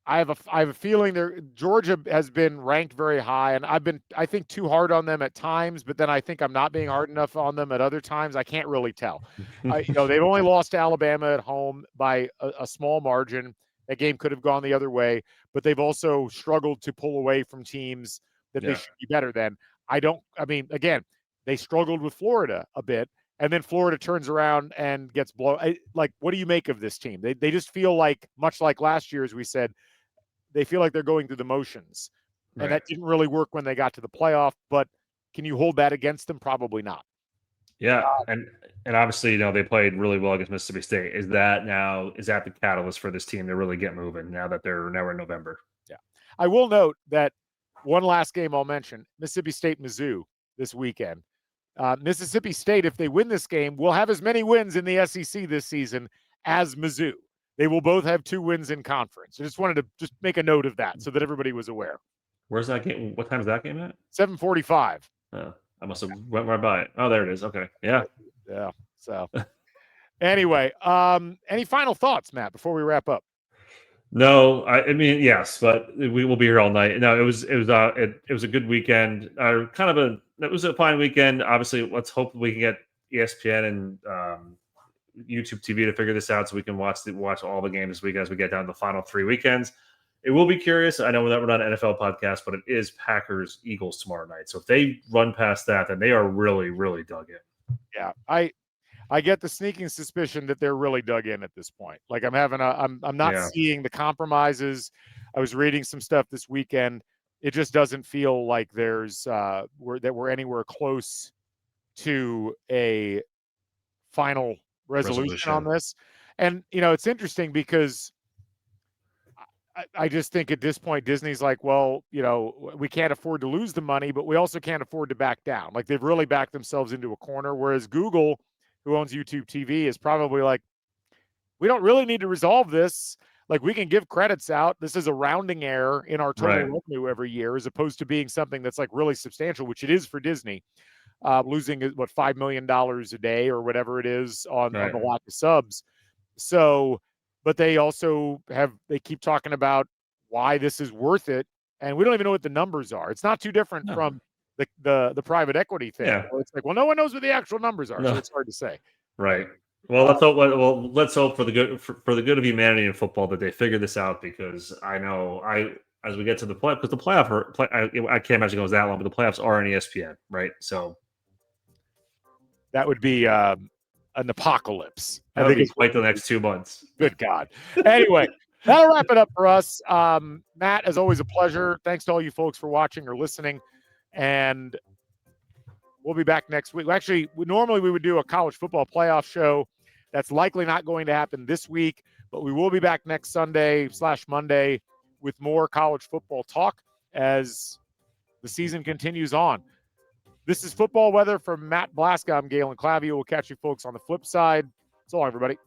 I have a feeling Georgia has been ranked very high, and I've been, I think, too hard on them at times, but then I think I'm not being hard enough on them at other times. I can't really tell. They've only lost to Alabama at home by a small margin. That game could have gone the other way, but they've also struggled to pull away from teams that they should be better than. Again, they struggled with Florida a bit, and then Florida turns around and gets blown. What do you make of this team? They just feel like, much like last year, as we said, they feel like they're going through the motions. And that didn't really work when they got to the playoff, but can you hold that against them? Probably not. Yeah, and obviously, they played really well against Mississippi State. Is that the catalyst for this team to really get moving now that we're in November? Yeah. I will note that one last game I'll mention, Mississippi State, Mizzou this weekend. Mississippi State, if they win this game, will have as many wins in the SEC this season as Mizzou. They will both have 2 wins in conference. I just wanted to just make a note of that so that everybody was aware. Where's that game? What time is that game at? 7:45. Oh, I must have went right by it. Oh, there it is. Okay. Yeah. Yeah. So anyway, any final thoughts, Matt, before we wrap up? No, I mean, yes, but we will be here all night. No, it was a good weekend. It was a fine weekend. Obviously, let's hope we can get ESPN and YouTube TV to figure this out so we can watch all the games this week as we get down to the final 3 weekends. It will be curious. I know that we're not an NFL podcast, but it is Packers Eagles tomorrow night. So if they run past that, then they are really, really dug in. Yeah, I get the sneaking suspicion that they're really dug in at this point. Like I'm not seeing the compromises. I was reading some stuff this weekend. It just doesn't feel like we're anywhere close to a final resolution on this. And it's interesting because I just think at this point Disney's like, well, we can't afford to lose the money, but we also can't afford to back down. Like they've really backed themselves into a corner, whereas Google, who owns YouTube TV, is probably like, we don't really need to resolve this. Like we can give credits out. This is a rounding error in our total revenue every year, as opposed to being something that's like really substantial, which it is for Disney, losing $5 million a day or whatever it is on the lack of subs. So, but they also they keep talking about why this is worth it, and we don't even know what the numbers are. It's not too different from the private equity thing. Yeah. It's like, well, no one knows what the actual numbers are, so it's hard to say. Right. Well, let's hope for the good of humanity in football that they figure this out, because I know as we get to the play, because the I can't imagine it goes that long, but the playoffs are on ESPN, right? So that would be an apocalypse. I think it's wait the next 2 months. Good God. Anyway, that'll wrap it up for us. Matt, as always, a pleasure. Thanks to all you folks for watching or listening. And we'll be back next week. Actually, normally we would do a college football playoff show. That's likely not going to happen this week, but we will be back next Sunday/Monday with more college football talk as the season continues on. This is Football Weather from Matt Blaszka. I'm Galen Clavio. We'll catch you folks on the flip side. So long, everybody.